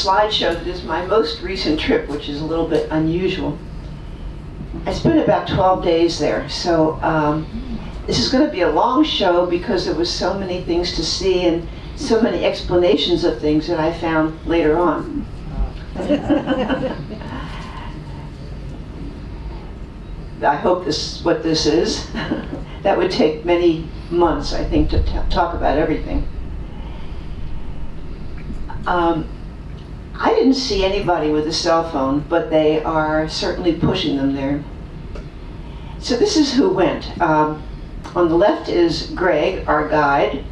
Slideshow that is my most recent trip, which is a little bit unusual. I spent about 12 days there, so this is going to be a long show because there was so many things to see and so many explanations of things that I found later on. I hope this is what this is. That would take many months, I think, to talk about everything. I didn't see anybody with a cell phone, but they are certainly pushing them there. So this is who went. On the left is Greg, our guide.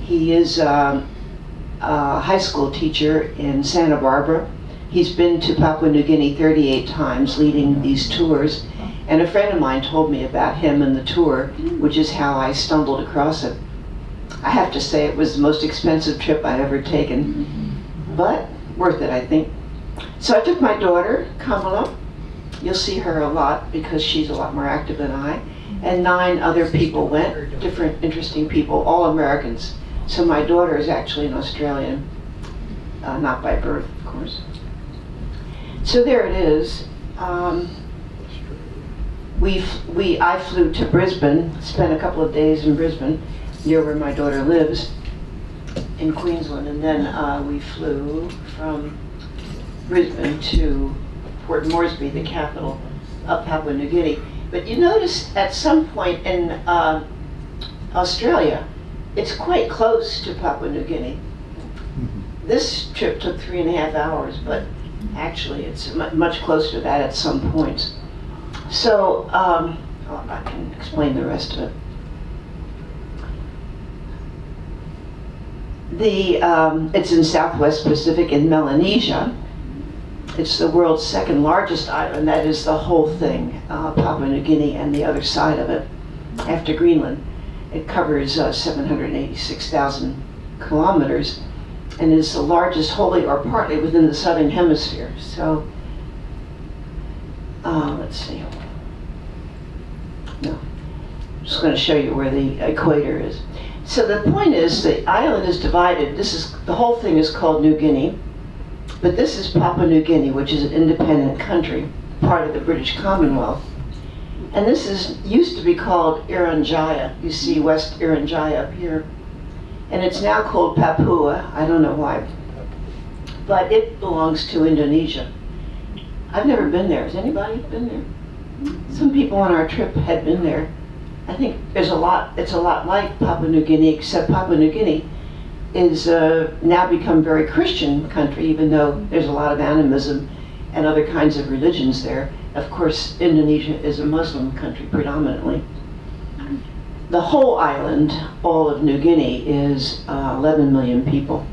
He is a high school teacher in Santa Barbara. He's been to Papua New Guinea 38 times leading these tours. And a friend of mine told me about him and the tour, which is how I stumbled across it. I have to say it was the most expensive trip I've ever taken, but worth it, I think. So I took my daughter, Kamala. You'll see her a lot because she's a lot more active than I. And 9 other people went, different interesting people, all Americans. So my daughter is actually an Australian, not by birth, of course. So there it is. I flew to Brisbane, spent a couple of days in Brisbane, near where my daughter lives, in Queensland, and then we flew from Brisbane to Port Moresby, the capital of Papua New Guinea. But you notice at some point in Australia, it's quite close to Papua New Guinea. This trip took 3.5 hours, but actually it's much closer to that at some points. So I can explain the rest of it. It's in Southwest Pacific in Melanesia. It's the world's 2nd largest island. That is the whole thing, Papua New Guinea and the other side of it, after Greenland. It covers 786,000 kilometers and is the largest wholly or partly within the southern hemisphere. So, let's see. No, I'm just going to show you where the equator is. So the point is, the island is divided. The whole thing is called New Guinea, but this is Papua New Guinea, which is an independent country, part of the British Commonwealth. And this used to be called Irian Jaya. You see West Irian Jaya up here. And it's now called Papua. I don't know why. But it belongs to Indonesia. I've never been there. Has anybody been there? Some people on our trip had been there. I think it's a lot like Papua New Guinea, except Papua New Guinea is now become a very Christian country, even though there's a lot of animism and other kinds of religions there. Of course, Indonesia is a Muslim country predominantly. The whole island, all of New Guinea, is 11 million people.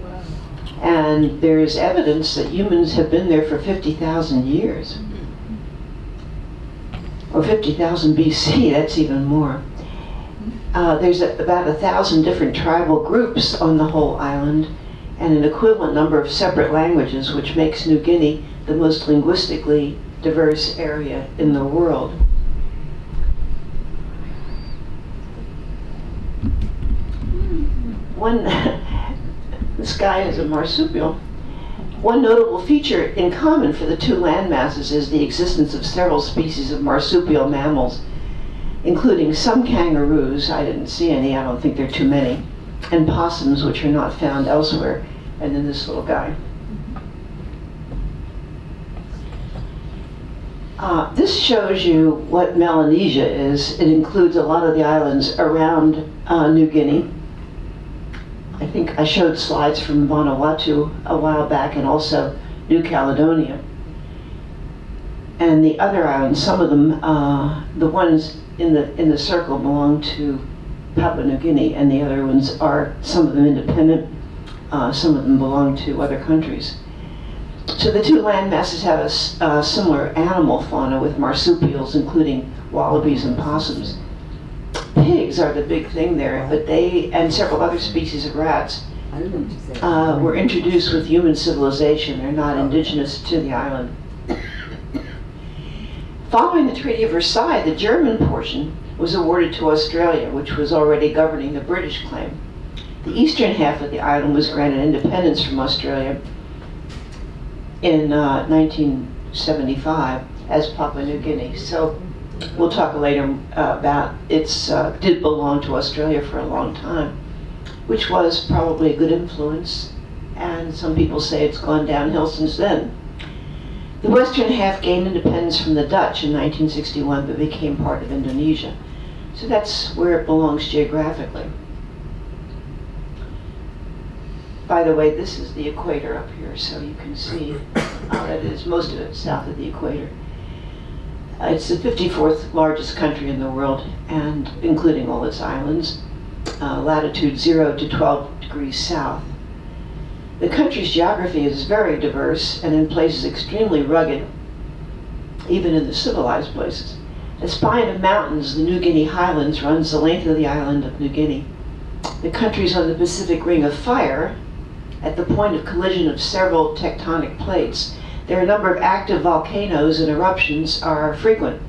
And there is evidence that humans have been there for 50,000 years. Or 50,000 BC, that's even more. There's about 1,000 different tribal groups on the whole island and an equivalent number of separate languages, which makes New Guinea the most linguistically diverse area in the world. This guy is a marsupial. One notable feature in common for the 2 land masses is the existence of several species of marsupial mammals, including some kangaroos. I didn't see any, I don't think there are too many, and possums, which are not found elsewhere, and then this little guy. This shows you what Melanesia is. It includes a lot of the islands around New Guinea. I think I showed slides from Vanuatu a while back, and also New Caledonia. And the other islands, some of them, the ones in the circle belong to Papua New Guinea, and the other ones are, some of them independent, some of them belong to other countries. So the 2 land masses have a similar animal fauna with marsupials, including wallabies and possums. Pigs are the big thing there, but they, and several other species of rats, were introduced with human civilization. They're not indigenous to the island. Following the Treaty of Versailles, the German portion was awarded to Australia, which was already governing the British claim. The eastern half of the island was granted independence from Australia, in 1975 as Papua New Guinea. So we'll talk later about it's did belong to Australia for a long time, which was probably a good influence, and some people say it's gone downhill since then. The western half gained independence from the Dutch in 1961, but became part of Indonesia. So that's where it belongs geographically. By the way, this is the equator up here, so you can see that is most of it south of the equator. It's the 54th largest country in the world, and including all its islands, latitude 0 to 12 degrees south. The country's geography is very diverse and in places extremely rugged, even in the civilized places. A spine of mountains, the New Guinea Highlands, runs the length of the island of New Guinea. The country's on the Pacific Ring of Fire, at the point of collision of several tectonic plates. There are a number of active volcanoes, and eruptions are frequent.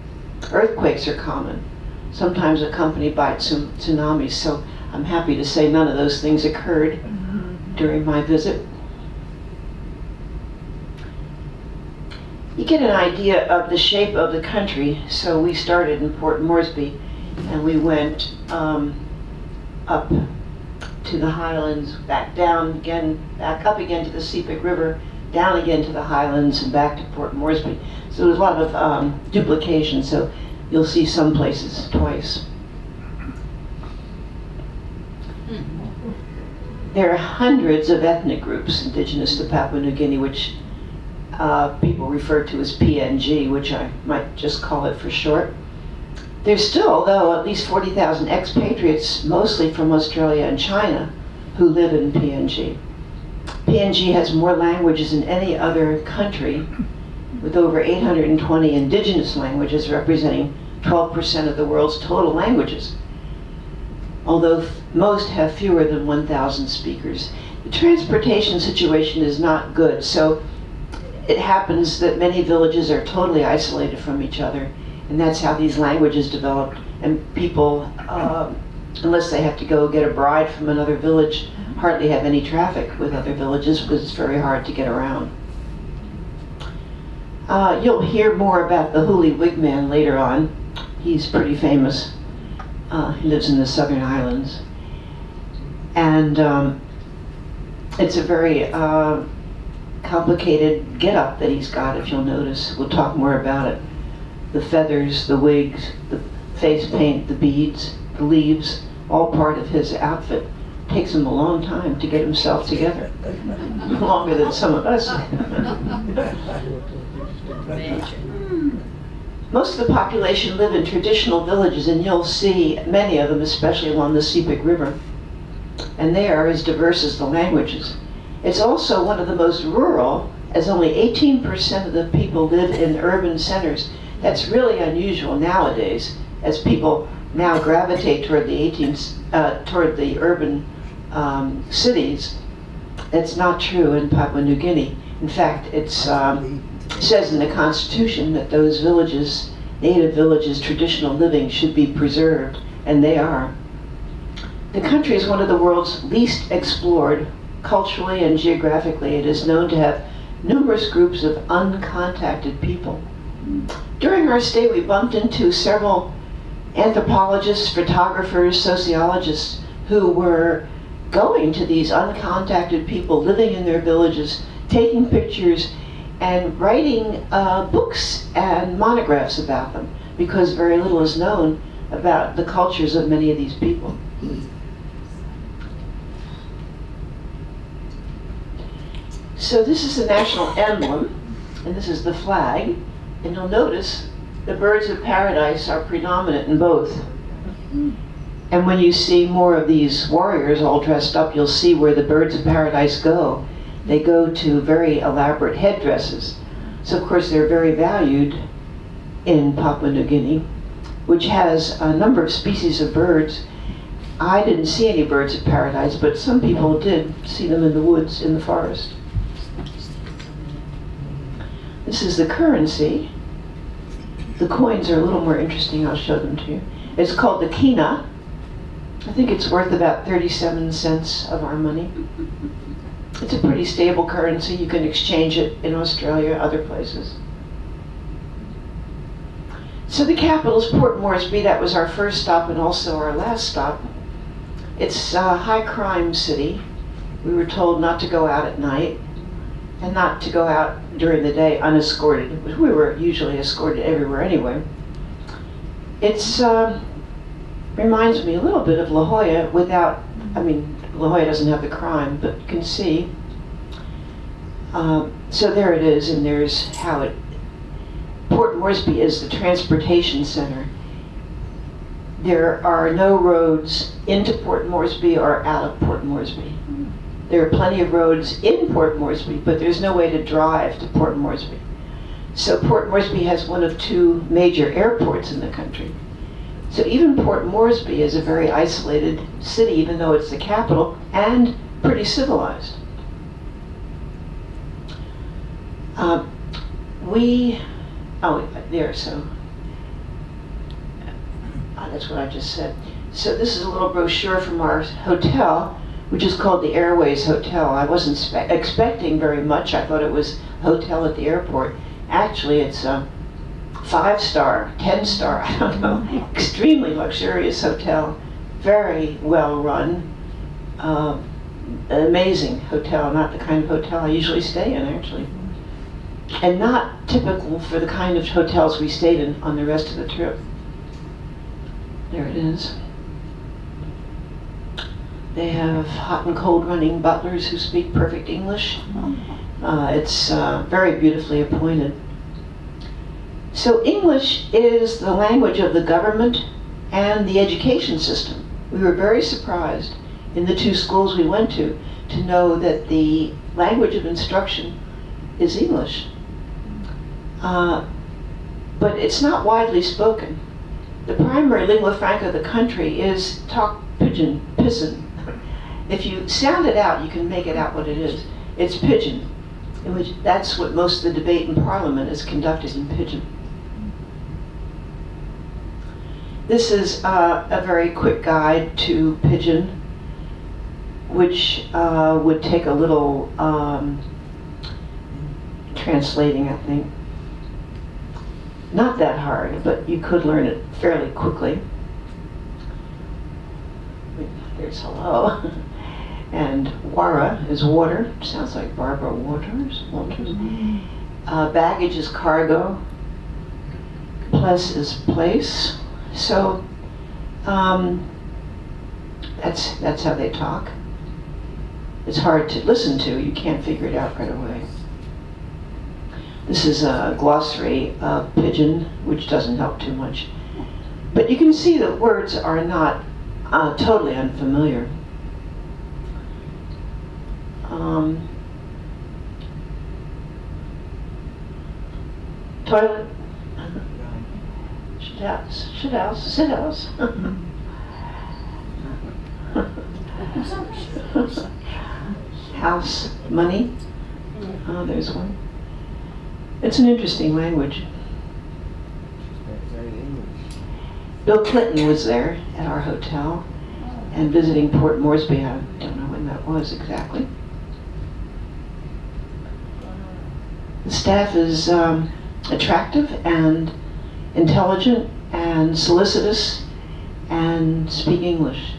Earthquakes are common, sometimes accompanied by tsunamis, so I'm happy to say none of those things occurred during my visit. You get an idea of the shape of the country. So we started in Port Moresby, and we went up to the highlands, back down again, back up again to the Sepik River, down again to the highlands, and back to Port Moresby. So there's a lot of duplication, so you'll see some places twice. There are hundreds of ethnic groups indigenous to Papua New Guinea, which people refer to as PNG, which I might just call it for short. There's still, though, at least 40,000 expatriates, mostly from Australia and China, who live in PNG. PNG has more languages than any other country, with over 820 indigenous languages, representing 12% of the world's total languages, although most have fewer than 1,000 speakers. The transportation situation is not good, so it happens that many villages are totally isolated from each other, and that's how these languages developed. And people, unless they have to go get a bride from another village, hardly have any traffic with other villages because it's very hard to get around. You'll hear more about the Huli Wigman later on. He's pretty famous. He lives in the Southern Islands. And it's a very complicated get-up that he's got, if you'll notice. We'll talk more about it. The feathers, the wigs, the face paint, the beads, the leaves, all part of his outfit. Takes him a long time to get himself together. Longer than some of us. Most of the population live in traditional villages, and you'll see many of them, especially along the Sepik River. And they are as diverse as the languages. It's also one of the most rural, as only 18% of the people live in urban centers. That's really unusual nowadays, as people now gravitate toward the urban cities. That's not true in Papua New Guinea. In fact, it says in the Constitution that those villages, native villages, traditional living should be preserved, and they are. The country is one of the world's least explored. Culturally and geographically, it is known to have numerous groups of uncontacted people. During our stay, we bumped into several anthropologists, photographers, sociologists who were going to these uncontacted people living in their villages, taking pictures, and writing books and monographs about them, because very little is known about the cultures of many of these people. So this is the national emblem, and this is the flag, and you'll notice the birds of paradise are predominant in both. And when you see more of these warriors all dressed up, you'll see where the birds of paradise go. They go to very elaborate headdresses. So of course they're very valued in Papua New Guinea, which has a number of species of birds. I didn't see any birds of paradise, but some people did see them in the woods, in the forest. This is the currency. The coins are a little more interesting. I'll show them to you. It's called the kina. I think it's worth about 37 cents of our money. It's a pretty stable currency. You can exchange it in Australia, other places. So the capital is Port Moresby. That was our first stop and also our last stop. It's a high crime city. We were told not to go out at night and not to go out during the day unescorted. We were usually escorted everywhere anyway. It's reminds me a little bit of La Jolla without, I mean, La Jolla doesn't have the crime, but you can see. So there it is, and there's how it, Port Moresby is the transportation center. There are no roads into Port Moresby or out of Port Moresby. There are plenty of roads in Port Moresby, but there's no way to drive to Port Moresby. So Port Moresby has one of two major airports in the country. So even Port Moresby is a very isolated city, even though it's the capital, and pretty civilized. That's what I just said. So this is a little brochure from our hotel, which is called the Airways Hotel. I wasn't expecting very much. I thought it was a hotel at the airport. Actually, it's a 5-star, 10-star, I don't know, extremely luxurious hotel, very well run, an amazing hotel, not the kind of hotel I usually stay in, actually. And not typical for the kind of hotels we stayed in on the rest of the trip. There it is. They have hot and cold running butlers who speak perfect English. It's very beautifully appointed. So English is the language of the government and the education system. We were very surprised in the two schools we went to know that the language of instruction is English. But it's not widely spoken. The primary lingua franca of the country is talk pidgin, pissin. If you sound it out, you can make it out what it is. It's pidgin, in which that's what most of the debate in Parliament is conducted in pidgin. This is a very quick guide to pidgin, which would take a little translating, I think. Not that hard, but you could learn it fairly quickly. There's hello. And wara is water. Sounds like Barbara Waters. Baggage is cargo. Plus is place. So that's how they talk. It's hard to listen to. You can't figure it out right away. This is a glossary of pidgin, which doesn't help too much. But you can see that words are not totally unfamiliar. Toilet. Shit house. House, money. Oh, there's one. It's an interesting language. Bill Clinton was there at our hotel and visiting Port Moresby. I don't know when that was exactly. The staff is attractive and intelligent and solicitous and speak English.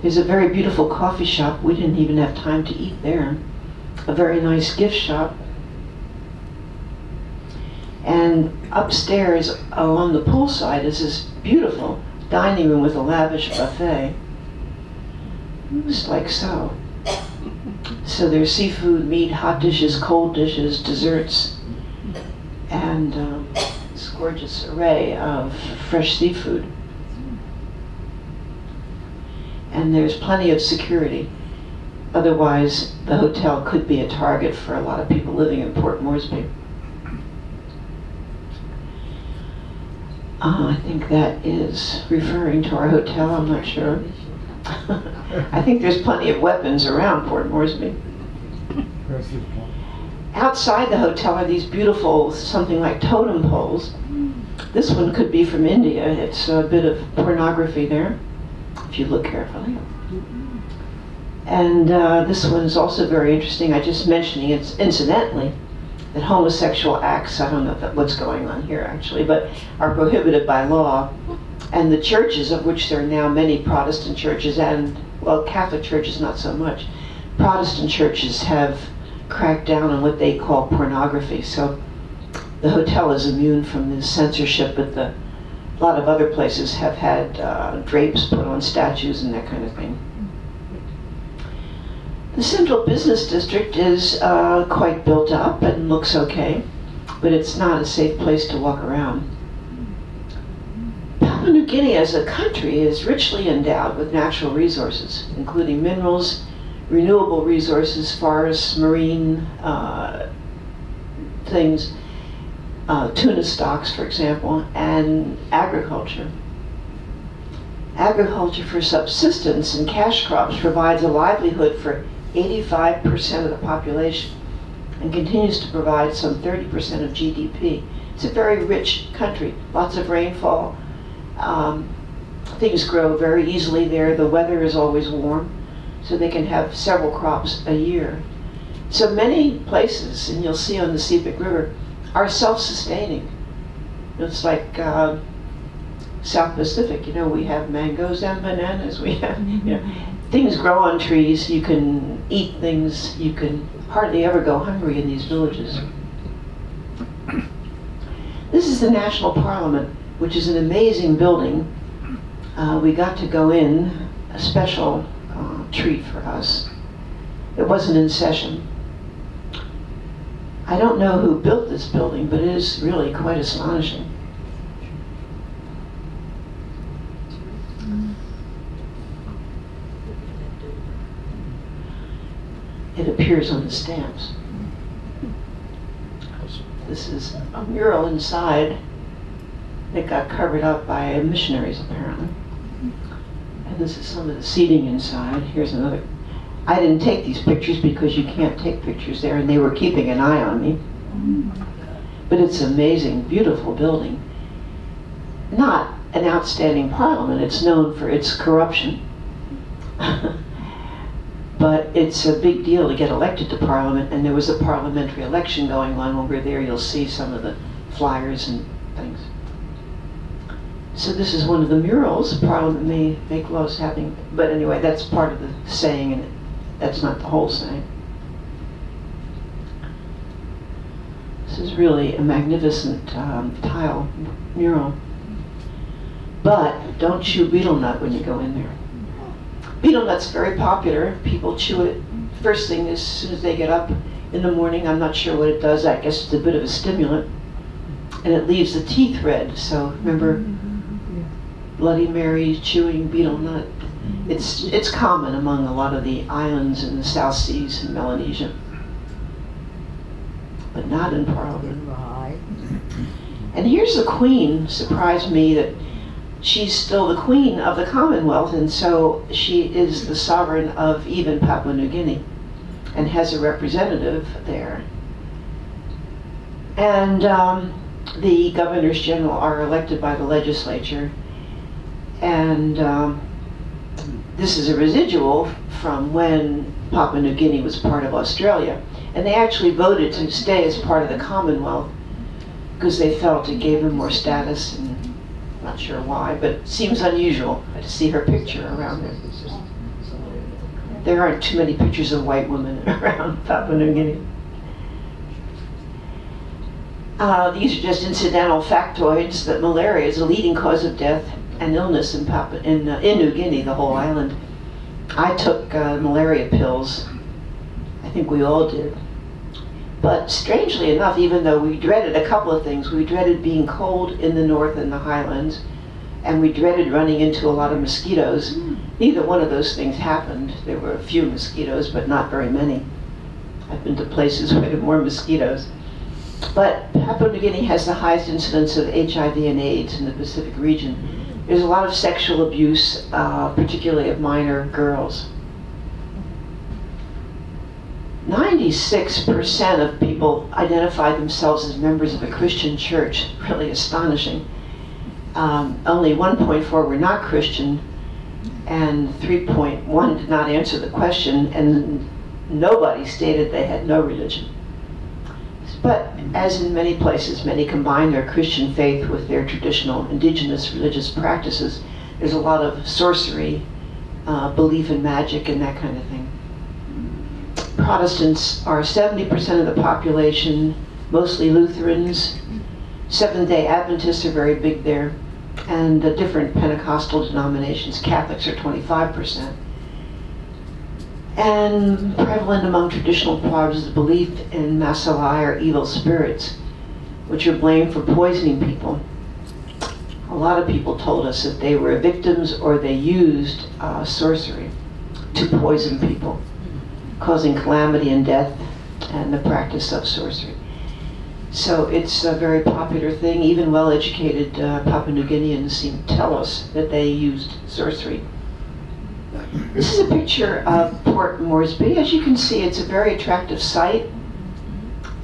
There's a very beautiful coffee shop. We didn't even have time to eat there. A very nice gift shop. And upstairs along the poolside is this beautiful dining room with a lavish buffet. Just like so. So there's seafood, meat, hot dishes, cold dishes, desserts, and this gorgeous array of fresh seafood. And there's plenty of security. Otherwise, the hotel could be a target for a lot of people living in Port Moresby. I think that is referring to our hotel, I'm not sure. I think there's plenty of weapons around Port Moresby. Outside the hotel are these beautiful, something like totem poles. This one could be from India. It's a bit of pornography there, if you look carefully. And this one is also very interesting. I just mentioning it incidentally that homosexual acts, I don't know what's going on here actually, but are prohibited by law. And the churches, of which there are now many Protestant churches and, well, Catholic churches not so much, Protestant churches have cracked down on what they call pornography. So the hotel is immune from this censorship, but a lot of other places have had drapes put on statues and that kind of thing. The central business district is quite built up and looks okay, but it's not a safe place to walk around. Papua New Guinea as a country is richly endowed with natural resources, including minerals, renewable resources, forests, marine things, tuna stocks, for example, and agriculture. Agriculture for subsistence and cash crops provides a livelihood for 85% of the population and continues to provide some 30% of GDP. It's a very rich country, lots of rainfall. Things grow very easily there. The weather is always warm, so they can have several crops a year. So many places, and you'll see on the Sepik River, are self-sustaining. It's like South Pacific, you know, we have mangoes and bananas, we have, you know, things grow on trees, you can eat things, you can hardly ever go hungry in these villages. This is the National Parliament, which is an amazing building. We got to go in, a special treat for us. It wasn't in session. I don't know who built this building, but it is really quite astonishing. It appears on the stamps. This is a mural inside that got covered up by missionaries, apparently. And this is some of the seating inside. Here's another. I didn't take these pictures because you can't take pictures there, and they were keeping an eye on me. But it's an amazing, beautiful building. Not an outstanding parliament. It's known for its corruption. But it's a big deal to get elected to parliament, and there was a parliamentary election going on over there. You'll see some of the flyers and things. So this is one of the murals. Parliament may make laws having, but anyway, that's part of the saying, and that's not the whole saying. This is really a magnificent tile mural. But don't chew betel nut when you go in there. Betel nut's very popular. People chew it first thing as soon as they get up in the morning. I'm not sure what it does. I guess it's a bit of a stimulant. And it leaves the teeth red. So remember Bloody Mary, chewing betel nut. It's common among a lot of the islands in the South Seas and Melanesia. But not in Parliament. And here's the Queen. Surprised me that she's still the Queen of the Commonwealth, and so she is the sovereign of even Papua New Guinea and has a representative there. And the governors general are elected by the legislature, and this is a residual from when Papua New Guinea was part of Australia. And they actually voted to stay as part of the Commonwealth because they felt it gave them more status, and not sure why, but it seems unusual to see her picture around there. There aren't too many pictures of white women around Papua New Guinea. These are just incidental factoids that malaria is a leading cause of death and illness in New Guinea, the whole island. I took malaria pills. I think we all did. But strangely enough, even though we dreaded a couple of things, we dreaded being cold in the north and the highlands, and we dreaded running into a lot of mosquitoes. Neither one of those things happened. There were a few mosquitoes, but not very many. I've been to places where there are more mosquitoes. But Papua New Guinea has the highest incidence of HIV and AIDS in the Pacific region. There's a lot of sexual abuse, particularly of minor girls. 96% of people identify themselves as members of a Christian church, really astonishing. Only 1.4 were not Christian, and 3.1 did not answer the question, and nobody stated they had no religion. But as in many places, many combine their Christian faith with their traditional indigenous religious practices. There's a lot of sorcery, belief in magic, and that kind of thing. Protestants are 70% of the population, mostly Lutherans. Seventh-day Adventists are very big there, and different Pentecostal denominations. Catholics are 25%. And prevalent among traditional tribes is the belief in Masalai, or evil spirits, which are blamed for poisoning people. A lot of people told us that they were victims or they used sorcery to poison people, causing calamity and death, and the practice of sorcery. So it's a very popular thing. Even well-educated Papua New Guineans seem to tell us that they used sorcery. This is a picture of Port Moresby. As you can see, it's a very attractive site.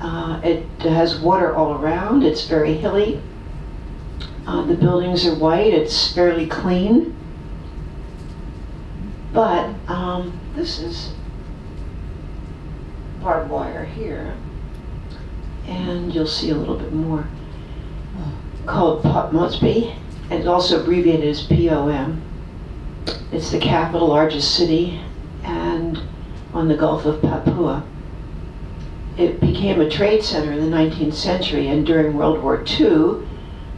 It has water all around. It's very hilly. The buildings are white. It's fairly clean. But this is barbed wire here. And you'll see a little bit more. Called Port Moresby, and it's also abbreviated as POM. It's the capital, largest city, and on the Gulf of Papua. It became a trade center in the 19th century, and during World War II,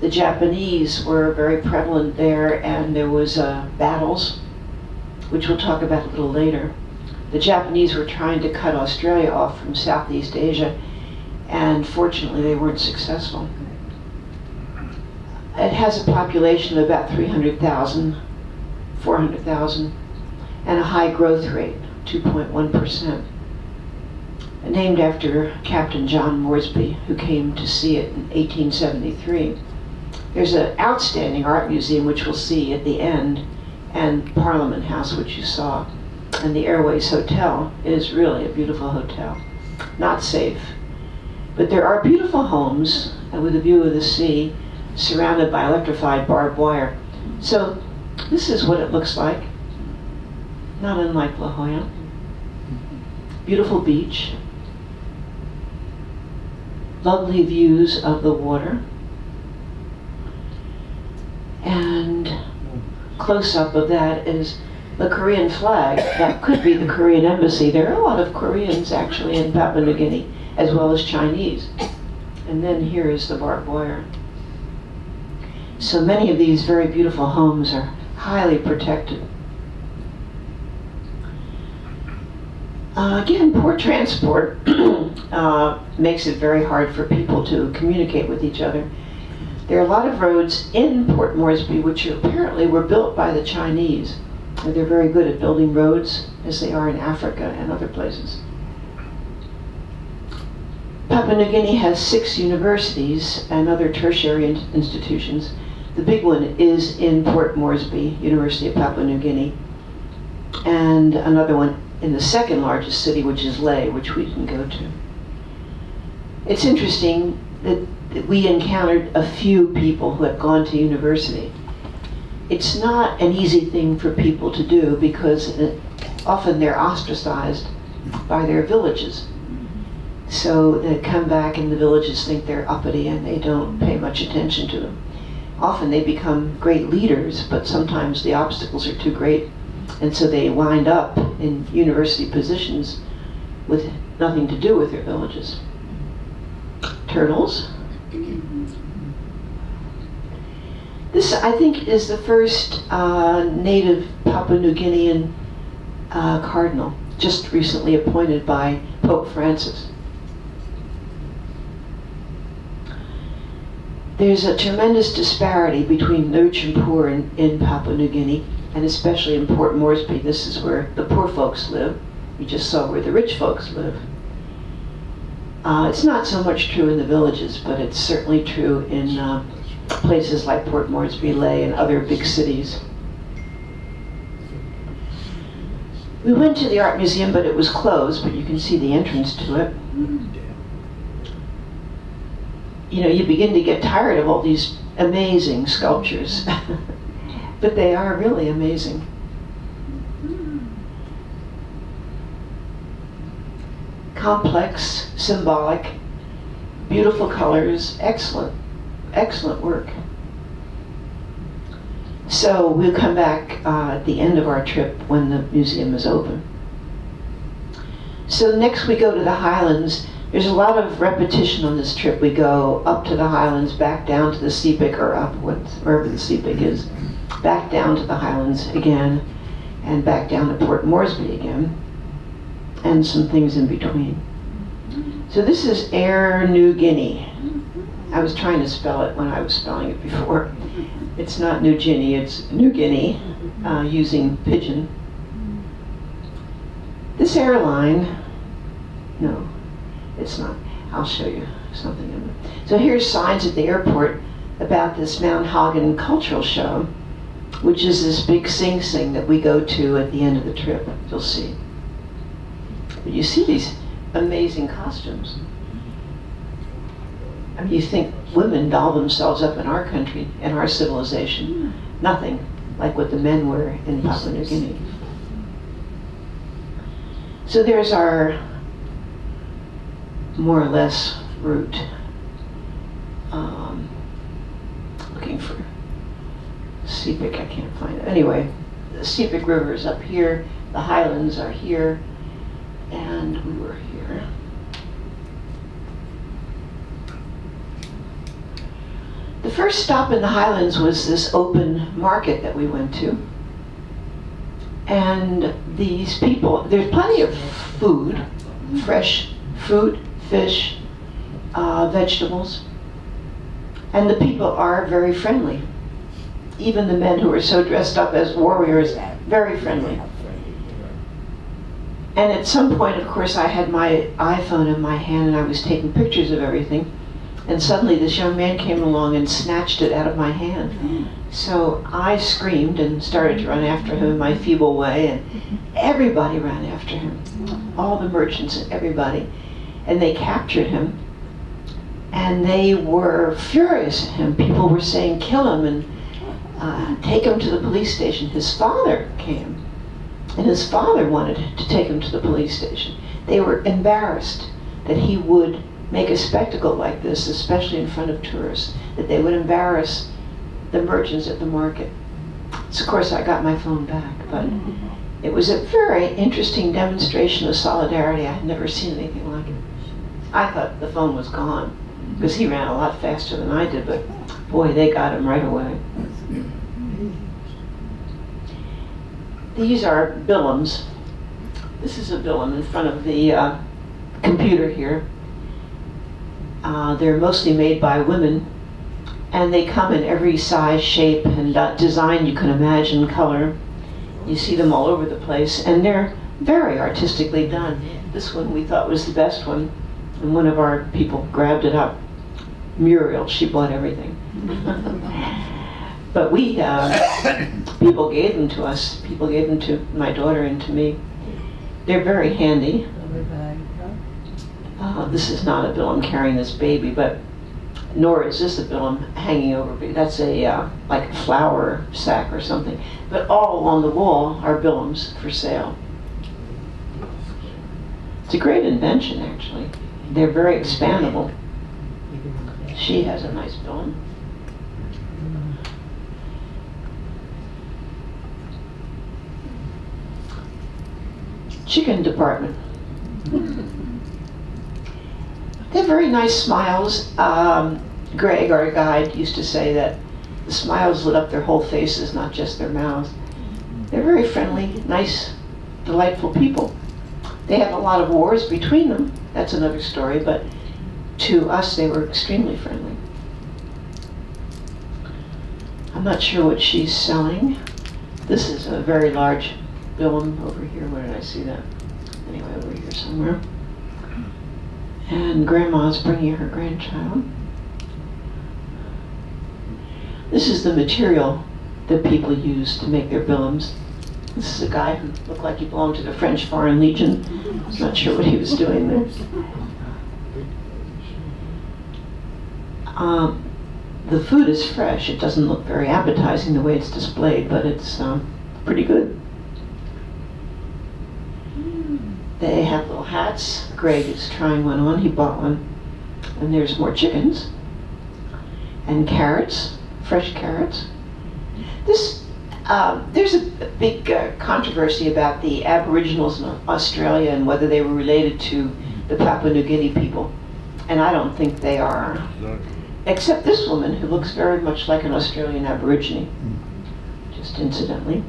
the Japanese were very prevalent there, and there was battles, which we'll talk about a little later. The Japanese were trying to cut Australia off from Southeast Asia, and fortunately they weren't successful. It has a population of about 300,000, 400,000, and a high growth rate, 2.1%. Named after Captain John Moresby, who came to see it in 1873. There's an outstanding art museum, which we'll see at the end, and Parliament House, which you saw, and the Airways Hotel. It is really a beautiful hotel. Not safe. But there are beautiful homes with a view of the sea, surrounded by electrified barbed wire. So this is what it looks like, not unlike La Jolla. Beautiful beach, lovely views of the water, and close-up of that is the Korean flag. That could be the Korean embassy. There are a lot of Koreans actually in Papua New Guinea, as well as Chinese. And then here is the barbed wire. So many of these very beautiful homes are highly protected. Again, poor transport makes it very hard for people to communicate with each other. There are a lot of roads in Port Moresby which apparently were built by the Chinese. They're very good at building roads, as they are in Africa and other places. Papua New Guinea has 6 universities and other tertiary institutions. The big one is in Port Moresby, University of Papua New Guinea, and another one in the second largest city, which is Leh, which we didn't go to. It's interesting that we encountered a few people who had gone to university. It's not an easy thing for people to do because often they're ostracized by their villages. So they come back and the villages think they're uppity and they don't pay much attention to them. Often they become great leaders, but sometimes the obstacles are too great, and so they wind up in university positions with nothing to do with their villages. Turtles. This, I think, is the first native Papua New Guinean cardinal, just recently appointed by Pope Francis. There's a tremendous disparity between rich and poor in Papua New Guinea, and especially in Port Moresby. This is where the poor folks live. We just saw where the rich folks live. It's not so much true in the villages, but it's certainly true in places like Port Moresby, Leh, and other big cities. We went to the art museum, but it was closed, but you can see the entrance to it. You know, you begin to get tired of all these amazing sculptures, but they are really amazing. complex, symbolic, beautiful colors, excellent, excellent work. So we'll come back at the end of our trip when the museum is open. So next we go to the Highlands. There's a lot of repetition on this trip. We go up to the Highlands, back down to the Sepik, or upwards, wherever the Sepik is, back down to the Highlands again, and back down to Port Moresby again, and some things in between. So this is Air New Guinea. I was trying to spell it when I was spelling it before. It's not New Guinea, it's New Guinea, using pidgin. This airline, no, it's not. I'll show you something of it. So here's signs at the airport about this Mount Hagen cultural show, which is this big Sing Sing that we go to at the end of the trip. You'll see. But you see these amazing costumes. I mean, you think women doll themselves up in our country, in our civilization. Nothing like what the men wear in Papua New Guinea. So there's our more or less route. Looking for Sepik, I can't find it. Anyway, the Sepik River is up here, the Highlands are here, and we were here. The first stop in the Highlands was this open market that we went to. And these people, there's plenty of food, fresh fruit, fish, vegetables. And the people are very friendly. Even the men who are so dressed up as warriors, very friendly. And at some point, of course, I had my iPhone in my hand and I was taking pictures of everything. And suddenly this young man came along and snatched it out of my hand. So I screamed and started to run after him in my feeble way, and everybody ran after him. All the merchants and everybody. And they captured him. And they were furious at him. People were saying, kill him and take him to the police station. His father came. And his father wanted to take him to the police station. They were embarrassed that he would make a spectacle like this, especially in front of tourists, that they would embarrass the merchants at the market. So of course I got my phone back, but it was a very interesting demonstration of solidarity. I had never seen anything like it. I thought the phone was gone, because he ran a lot faster than I did, but boy, they got him right away. These are billums. This is a billum in front of the computer here. They're mostly made by women, and they come in every size, shape, and design you can imagine, color. You see them all over the place, and they're very artistically done. This one we thought was the best one, and one of our people grabbed it up. Muriel, she bought everything. But we, people gave them to us. People gave them to my daughter and to me. They're very handy. This is not a billum carrying this baby, but nor is this a billum hanging over. That's a like a flour sack or something. But all along the wall are billums for sale. It's a great invention, actually. They're very expandable. She has a nice billum. Chicken department. They have very nice smiles. Greg, our guide, used to say that the smiles lit up their whole faces, not just their mouths. They're very friendly, nice, delightful people. They have a lot of wars between them. That's another story, but to us they were extremely friendly. I'm not sure what she's selling. This is a very large billum over here. Where did I see that? Anyway, over here somewhere. And Grandma's bringing her grandchild. This is the material that people use to make their billums. This is a guy who looked like he belonged to the French Foreign Legion. I'm not sure what he was doing there. The food is fresh. It doesn't look very appetizing the way it's displayed, but it's pretty good. They have little hats. Greg is trying one on. He bought one. And there's more chickens. And carrots, fresh carrots. There's a big controversy about the Aboriginals in Australia and whether they were related to the Papua New Guinea people. And I don't think they are. Except this woman, who looks very much like an Australian Aborigine, just incidentally.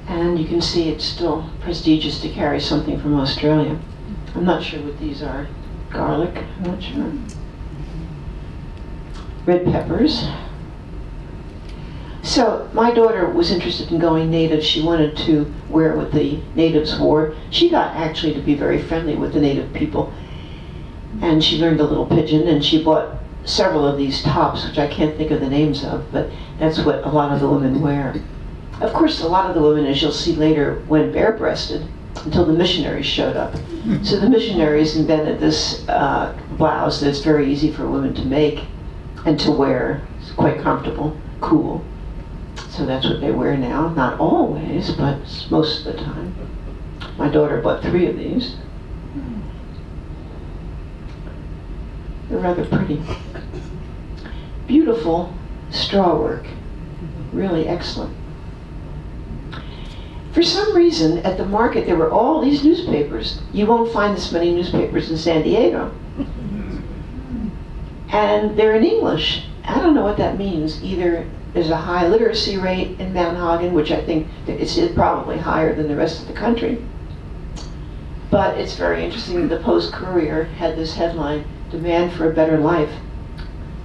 And you can see it's still prestigious to carry something from Australia. I'm not sure what these are. Garlic, I'm not sure. Red peppers. So my daughter was interested in going native. She wanted to wear what the natives wore. She got actually to be very friendly with the native people. And she learned a little pidgin, and she bought several of these tops, which I can't think of the names of, but that's what a lot of the women wear. Of course, a lot of the women, as you'll see later, went bare-breasted until the missionaries showed up. So the missionaries invented this blouse that's very easy for women to make and to wear. It's quite comfortable, cool. So that's what they wear now. Not always, but most of the time. My daughter bought 3 of these. They're rather pretty. Beautiful straw work. Really excellent. For some reason, at the market, there were all these newspapers. You won't find this many newspapers in San Diego. And they're in English. I don't know what that means. Either there's a high literacy rate in Manhagen, which I think it's probably higher than the rest of the country. But it's very interesting. The Post-Courier had this headline, "Demand for a Better Life."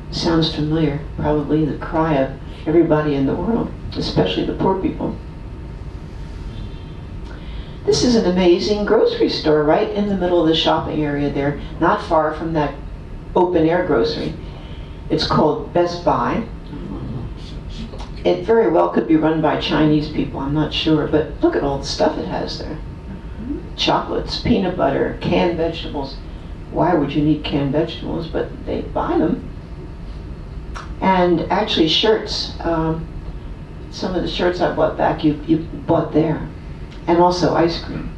Sounds familiar. Probably the cry of everybody in the world, especially the poor people. This is an amazing grocery store right in the middle of the shopping area there, not far from that open-air grocery. It's called Best Buy. It very well could be run by Chinese people, I'm not sure, but look at all the stuff it has there. Chocolates, peanut butter, canned vegetables. Why would you need canned vegetables? But they buy them. And actually shirts. Some of the shirts I bought back, you bought there. And also ice cream.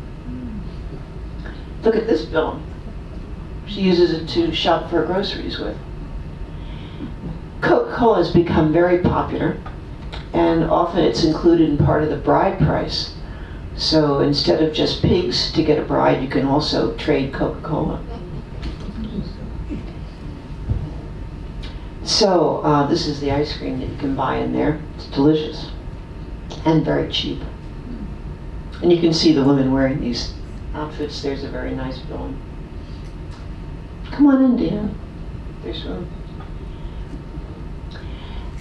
Look at this bill. She uses it to shop for groceries with. Coca-Cola has become very popular, and often it's included in part of the bride price. So instead of just pigs to get a bride, you can also trade Coca-Cola. So this is the ice cream that you can buy in there. It's delicious and very cheap. And you can see the women wearing these outfits. There's a very nice bill. Come on in, Dan. There's room.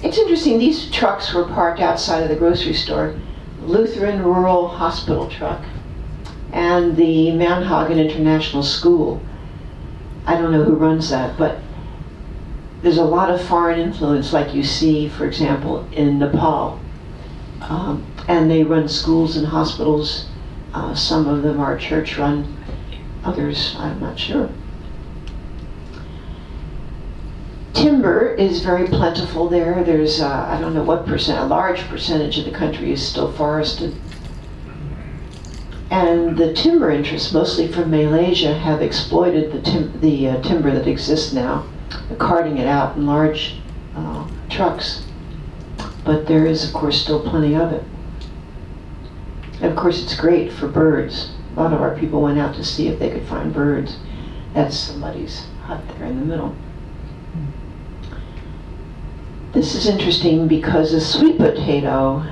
It's interesting, these trucks were parked outside of the grocery store. Lutheran Rural Hospital truck and the Manhagen International School. I don't know who runs that, but there's a lot of foreign influence, like you see, for example, in Nepal. And they run schools and hospitals. Some of them are church-run, others I'm not sure. Timber is very plentiful there. There's, I don't know what percent, a large percentage of the country is still forested. And the timber interests, mostly from Malaysia, have exploited the timber that exists now, carting it out in large trucks. But there is, of course, still plenty of it. And of course, it's great for birds. A lot of our people went out to see if they could find birds. That's somebody's hut there in the middle. This is interesting because the sweet potato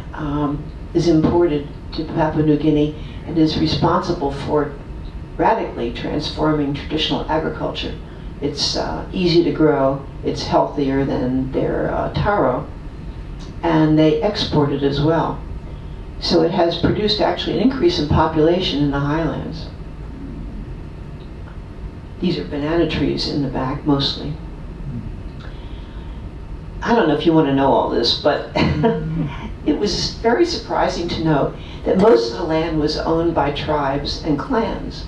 is imported to Papua New Guinea and is responsible for radically transforming traditional agriculture. It's easy to grow, it's healthier than their taro, and they export it as well. So it has produced actually an increase in population in the highlands. These are banana trees in the back, mostly. I don't know if you want to know all this, but it was very surprising to know that most of the land was owned by tribes and clans.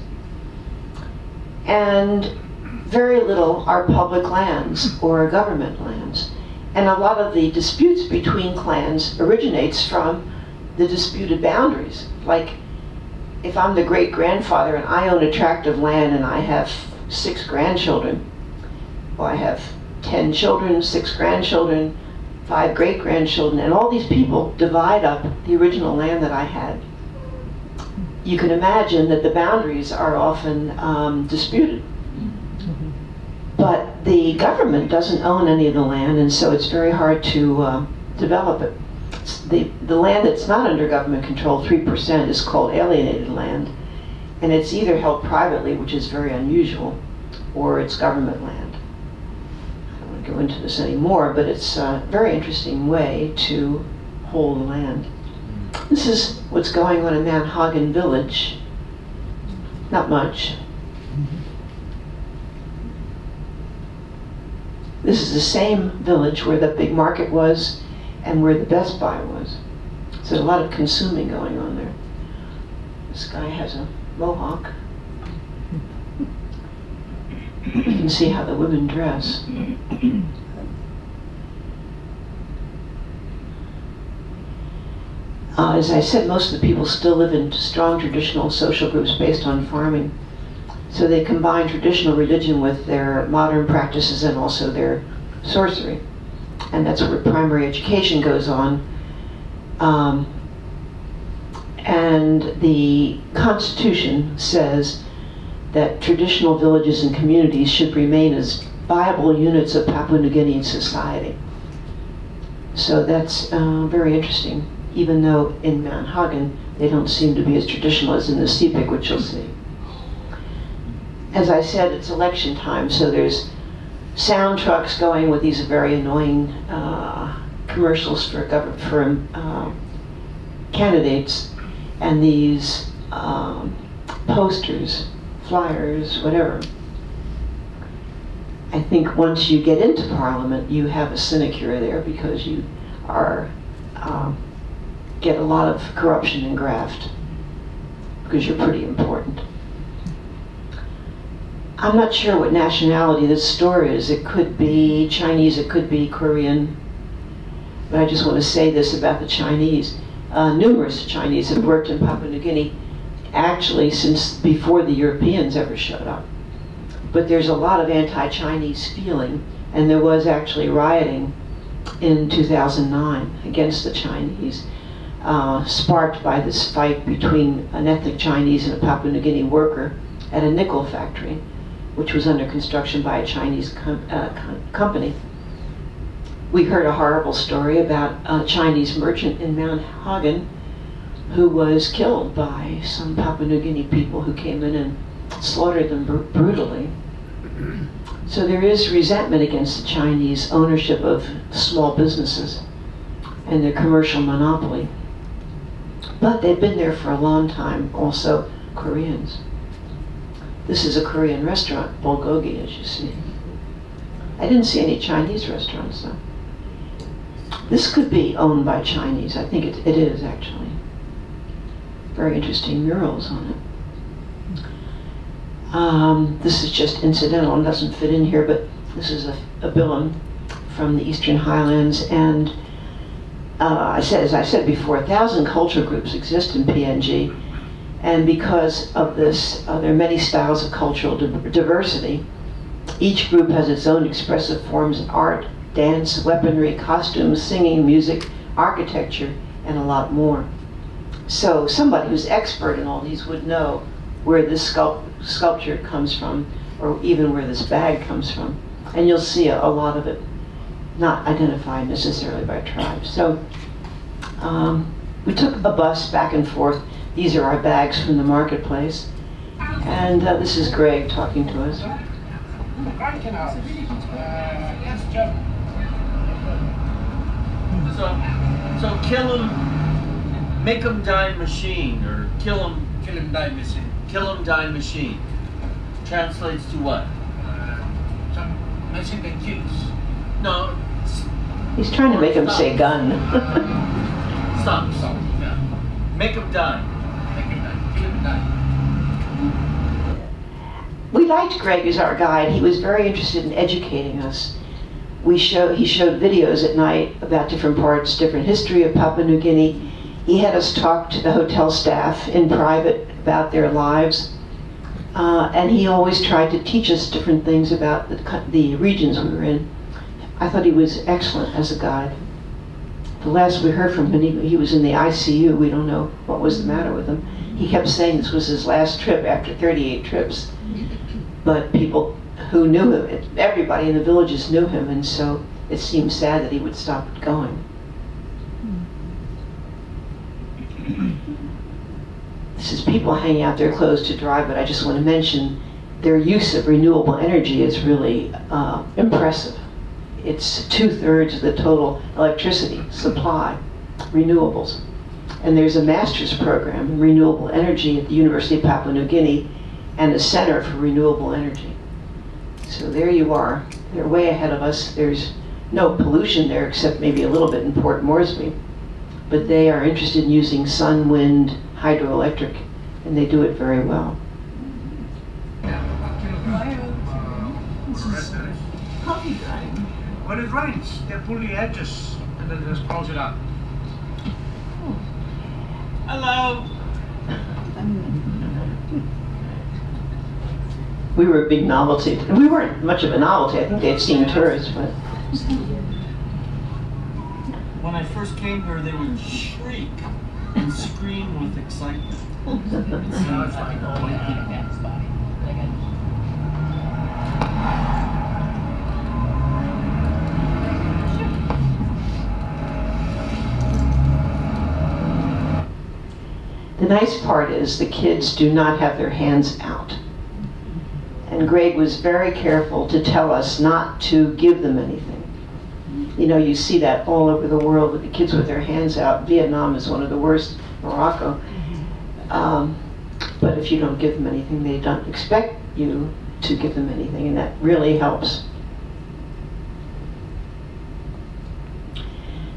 And very little are public lands or government lands. And a lot of the disputes between clans originates from the disputed boundaries. Like if I'm the great-grandfather and I own a tract of land and I have 6 grandchildren, well, I have 10 children, 6 grandchildren, 5 great-grandchildren, and all these people divide up the original land that I had. You can imagine that the boundaries are often disputed. But the government doesn't own any of the land, and so it's very hard to develop it. The land that's not under government control, 3%, is called alienated land, and it's either held privately, which is very unusual, or it's government land. I don't want to go into this anymore, but it's a very interesting way to hold land. This is what's going on in Manhagan Village. Not much. This is the same village where the big market was and where the Best Buy was. So there's a lot of consuming going on there. This guy has a mohawk. You can see how the women dress. As I said, most of the people still live in strong traditional social groups based on farming. So they combine traditional religion with their modern practices and also their sorcery. And that's where primary education goes on. And the Constitution says that traditional villages and communities should remain as viable units of Papua New Guinean society. So that's very interesting, even though in Manhagan they don't seem to be as traditional as in the CPIC, which you'll see. As I said, it's election time, so there's sound trucks going with these very annoying commercials for candidates, and these posters, flyers, whatever. I think once you get into Parliament, you have a sinecure there because you are get a lot of corruption and graft because you're pretty important. I'm not sure what nationality this store is. It could be Chinese, it could be Korean. But I just want to say this about the Chinese. Numerous Chinese have worked in Papua New Guinea actually since before the Europeans ever showed up. But there's a lot of anti-Chinese feeling, and there was actually rioting in 2009 against the Chinese, sparked by this fight between an ethnic Chinese and a Papua New Guinea worker at a nickel factory, which was under construction by a Chinese company. We heard a horrible story about a Chinese merchant in Manhagan who was killed by some Papua New Guinea people who came in and slaughtered them brutally. So there is resentment against the Chinese ownership of small businesses and their commercial monopoly. But they've been there for a long time, also Koreans. This is a Korean restaurant, bulgogi, as you see. I didn't see any Chinese restaurants, though. This could be owned by Chinese. I think it is, actually. Very interesting murals on it. This is just incidental and doesn't fit in here, but this is a bilum from the Eastern Highlands. And as I said before, 1,000 cultural groups exist in PNG. And because of this, there are many styles of cultural diversity. Each group has its own expressive forms of art, dance, weaponry, costumes, singing, music, architecture, and a lot more. So somebody who's expert in all these would know where this sculpture comes from, or even where this bag comes from. And you'll see a lot of it not identified necessarily by tribe. So we took a bus back and forth. These are our bags from the marketplace. And this is Greg talking to us. So kill him, make him die machine, or kill him die machine. Kill him die machine. Translates to what? Some machine that kills. No. He's trying to make him say gun. Stop. Yeah. Make him die. We liked Greg as our guide. He was very interested in educating us. He showed videos at night about different parts, different history of Papua New Guinea. He had us talk to the hotel staff in private about their lives. And he always tried to teach us different things about the regions we were in. I thought he was excellent as a guide. The last we heard from him, he was in the ICU. We don't know what was the matter with him. He kept saying this was his last trip after 38 trips. But people who knew him, everybody in the villages knew him, and so it seemed sad that he would stop going. This is people hanging out their clothes to dry, but I just want to mention their use of renewable energy is really impressive. It's 2/3 of the total electricity supply, renewables. And there's a master's program in renewable energy at the University of Papua New Guinea and a Center for Renewable Energy. So there you are. They're way ahead of us. There's no pollution there except maybe a little bit in Port Moresby. But they are interested in using sun, wind, hydroelectric, and they do it very well. Coffee drying. When it rains, they pull the edges and then just close it up. Hello. We were a big novelty. We weren't much of a novelty. I think they'd seen tourists, but When I first came here, they would shriek and scream with excitement. Now it's like going out of Dad's body. the nice part is the kids do not have their hands out. And Greg was very careful to tell us not to give them anything. You know, you see that all over the world with the kids with their hands out. Vietnam is one of the worst, Morocco. But if you don't give them anything, they don't expect you to give them anything, and that really helps.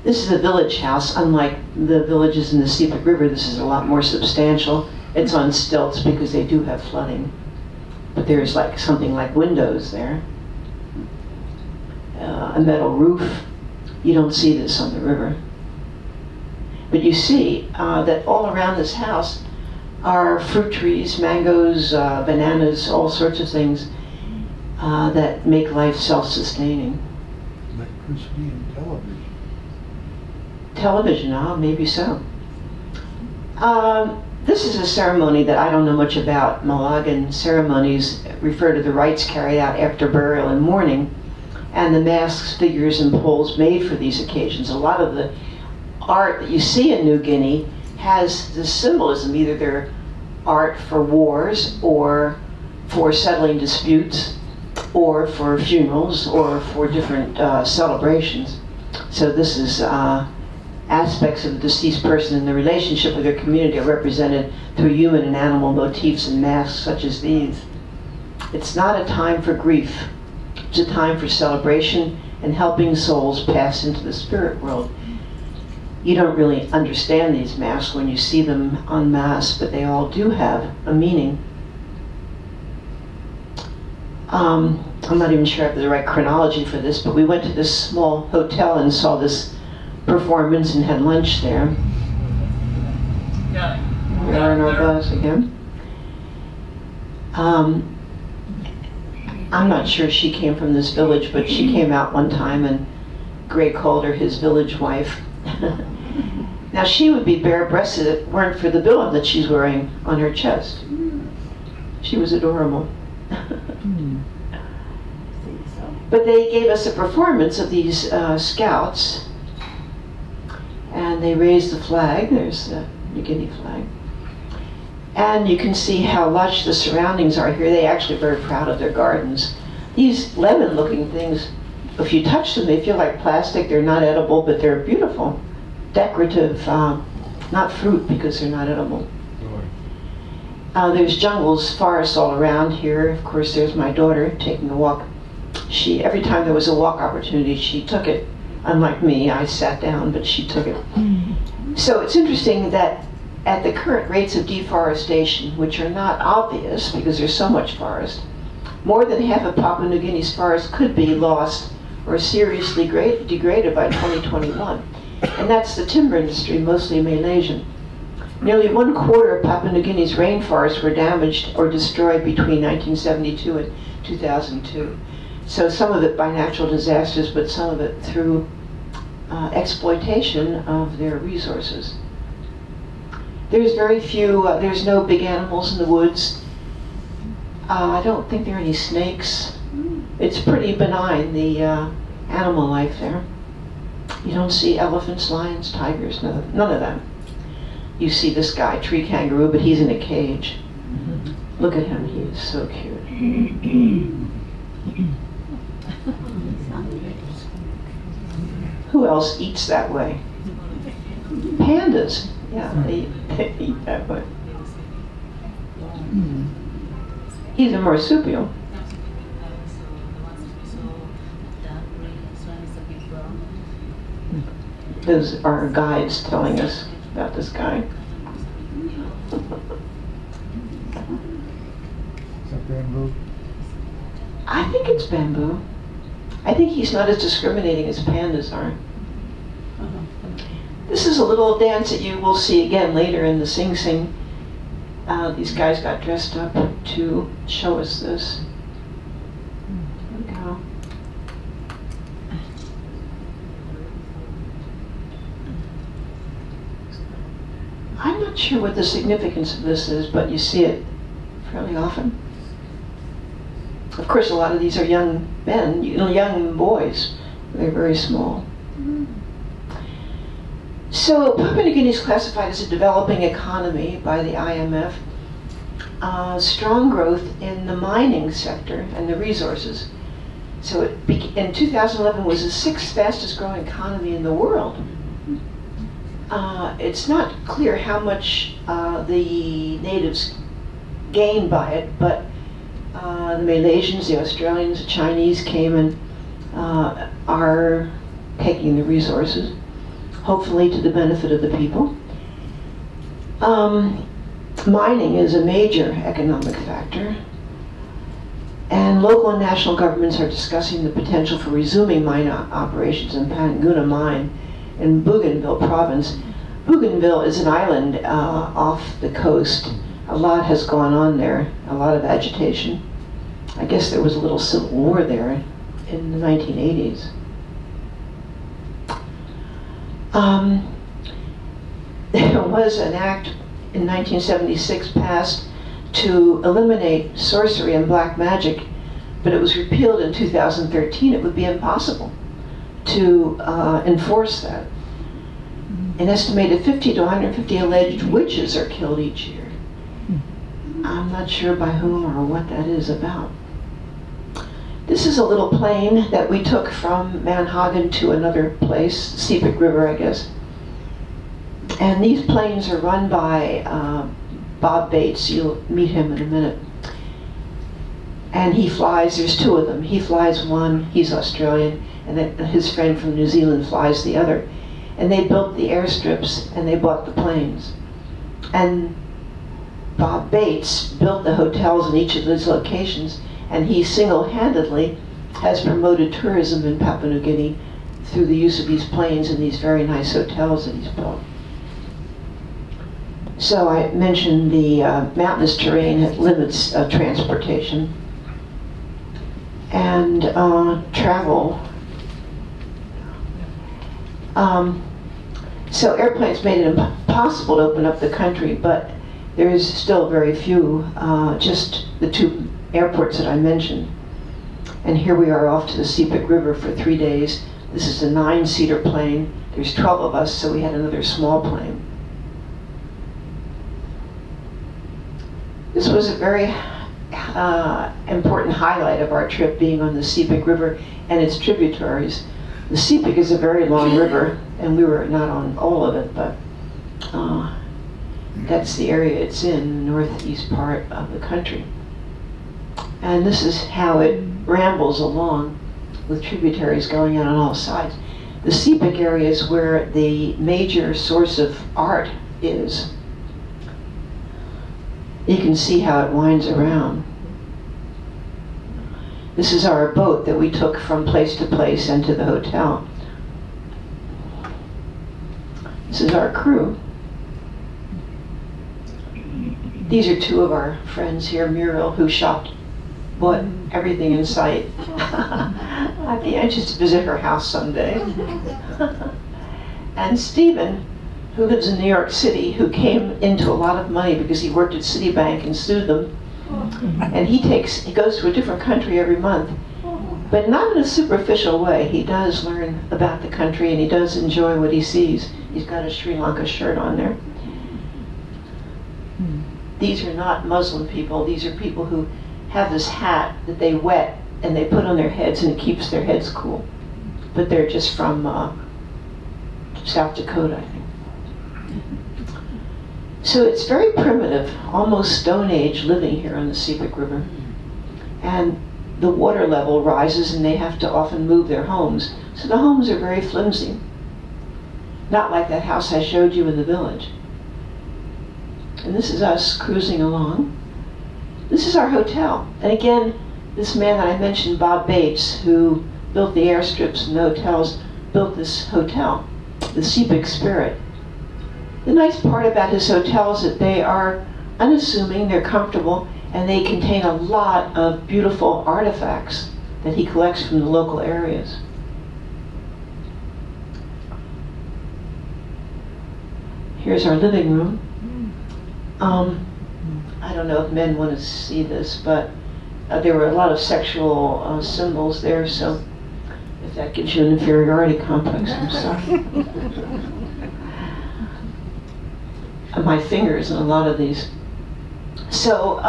This is a village house. Unlike the villages in the Sepik River, this is a lot more substantial. It's on stilts because they do have flooding. But there's like something like windows there. A metal roof. You don't see this on the river. But you see that all around this house are fruit trees, mangoes, bananas, all sorts of things that make life self-sustaining. Electricity and television. Television, maybe so. This is a ceremony that I don't know much about. Malagan ceremonies refer to the rites carried out after burial and mourning, and the masks, figures, and poles made for these occasions. A lot of the art that you see in New Guinea has the symbolism, either they're art for wars, or for settling disputes, or for funerals, or for different celebrations. So this is aspects of the deceased person and the relationship with their community are represented through human and animal motifs and masks such as these. It's not a time for grief. It's a time for celebration and helping souls pass into the spirit world. You don't really understand these masks when you see them en masse, but they all do have a meaning. I'm not even sure I have the right chronology for this, but we went to this small hotel and saw this performance and had lunch there. Yeah. We are in our bus again. I'm not sure she came from this village, but she came out one time and Greg called her his village wife. Now she would be bare-breasted if it weren't for the bilum that she's wearing on her chest. She was adorable. But they gave us a performance of these scouts, and they raised the flag. There's the New Guinea flag. And you can see how lush the surroundings are here. They're actually very proud of their gardens. These lemon-looking things, if you touch them, they feel like plastic. They're not edible, but they're beautiful. Decorative, not fruit because they're not edible. There's jungles, forests all around here. Of course, there's my daughter taking a walk. Every time there was a walk opportunity, she took it. Unlike me, I sat down, but she took it. So it's interesting that at the current rates of deforestation, which are not obvious because there's so much forest, more than half of Papua New Guinea's forest could be lost or seriously degraded by 2021. And that's the timber industry, mostly Malaysian. Nearly 1/4 of Papua New Guinea's rainforests were damaged or destroyed between 1972 and 2002. So some of it by natural disasters, but some of it through exploitation of their resources. There's very few, there's no big animals in the woods. I don't think there are any snakes. It's pretty benign, the animal life there. You don't see elephants, lions, tigers, none of them. You see this guy, tree kangaroo, but he's in a cage. Look at him, he is so cute. Who else eats that way? Pandas. Yeah, they eat that way. He's a marsupial. Those are guides telling us about this guy. Is that bamboo? I think it's bamboo. I think he's not as discriminating as pandas are. This is a little dance that you will see again later in the Sing Sing. These guys got dressed up to show us this. Here we go. I'm not sure what the significance of this is, but you see it fairly often. Of course, a lot of these are young men, young boys. They're very small. So Papua New Guinea is classified as a developing economy by the IMF. Strong growth in the mining sector and the resources. So in 2011 was the 6th fastest growing economy in the world. It's not clear how much the natives gained by it, but the Malaysians, the Australians, the Chinese came and are taking the resources, hopefully to the benefit of the people. Mining is a major economic factor, and local and national governments are discussing the potential for resuming mine operations in Panguna Mine in Bougainville province. Bougainville is an island off the coast. A lot has gone on there, a lot of agitation. I guess there was a little civil war there in the 1980s. There was an act in 1976 passed to eliminate sorcery and black magic, but it was repealed in 2013. It would be impossible to enforce that. An estimated 50 to 150 alleged witches are killed each year. I'm not sure by whom or what that is about. This is a little plane that we took from Manhagan to another place, Sepik River, I guess. And these planes are run by Bob Bates. You'll meet him in a minute. And he flies, there's 2 of them. He flies one, he's Australian, and then his friend from New Zealand flies the other. And they built the airstrips and they bought the planes. And Bob Bates built the hotels in each of those locations, and he single-handedly has promoted tourism in Papua New Guinea through the use of these planes and these very nice hotels that he's built. So I mentioned the mountainous terrain that limits transportation and travel. So airplanes made it impossible to open up the country, but there is still very few, just the 2 airports that I mentioned. And here we are off to the Sepik River for 3 days. This is a 9-seater plane. There's 12 of us, so we had another small plane. This was a very important highlight of our trip, being on the Sepik River and its tributaries. The Sepik is a very long river, and we were not on all of it, but that's the area it's in, the northeast part of the country. And this is how it rambles along, with tributaries going out on all sides. The Sepik area is where the major source of art is. You can see how it winds around. This is our boat that we took from place to place and to the hotel. This is our crew. These are two of our friends here, Muriel, who bought everything in sight. I'd be anxious to visit her house someday. And Stephen, who lives in New York City, who came into a lot of money because he worked at Citibank and sued them. And he goes to a different country every month, but not in a superficial way. He does learn about the country and he does enjoy what he sees. He's got a Sri Lanka shirt on there. These are not Muslim people. These are people who have this hat that they wet and they put on their heads and it keeps their heads cool. But they're just from South Dakota, I think. So it's very primitive, almost Stone Age living here on the Sepik River. And the water level rises and they have to often move their homes. So the homes are very flimsy. Not like that house I showed you in the village. And this is us cruising along. This is our hotel. And again, this man that I mentioned, Bob Bates, who built the airstrips and the hotels, built this hotel, the Sepik Spirit. The nice part about his hotels is that they are unassuming, they're comfortable, and they contain a lot of beautiful artifacts that he collects from the local areas. Here's our living room. I don't know if men want to see this, but there were a lot of sexual symbols there, so if that gives you an inferiority complex, I'm sorry. My fingers in a lot of these. So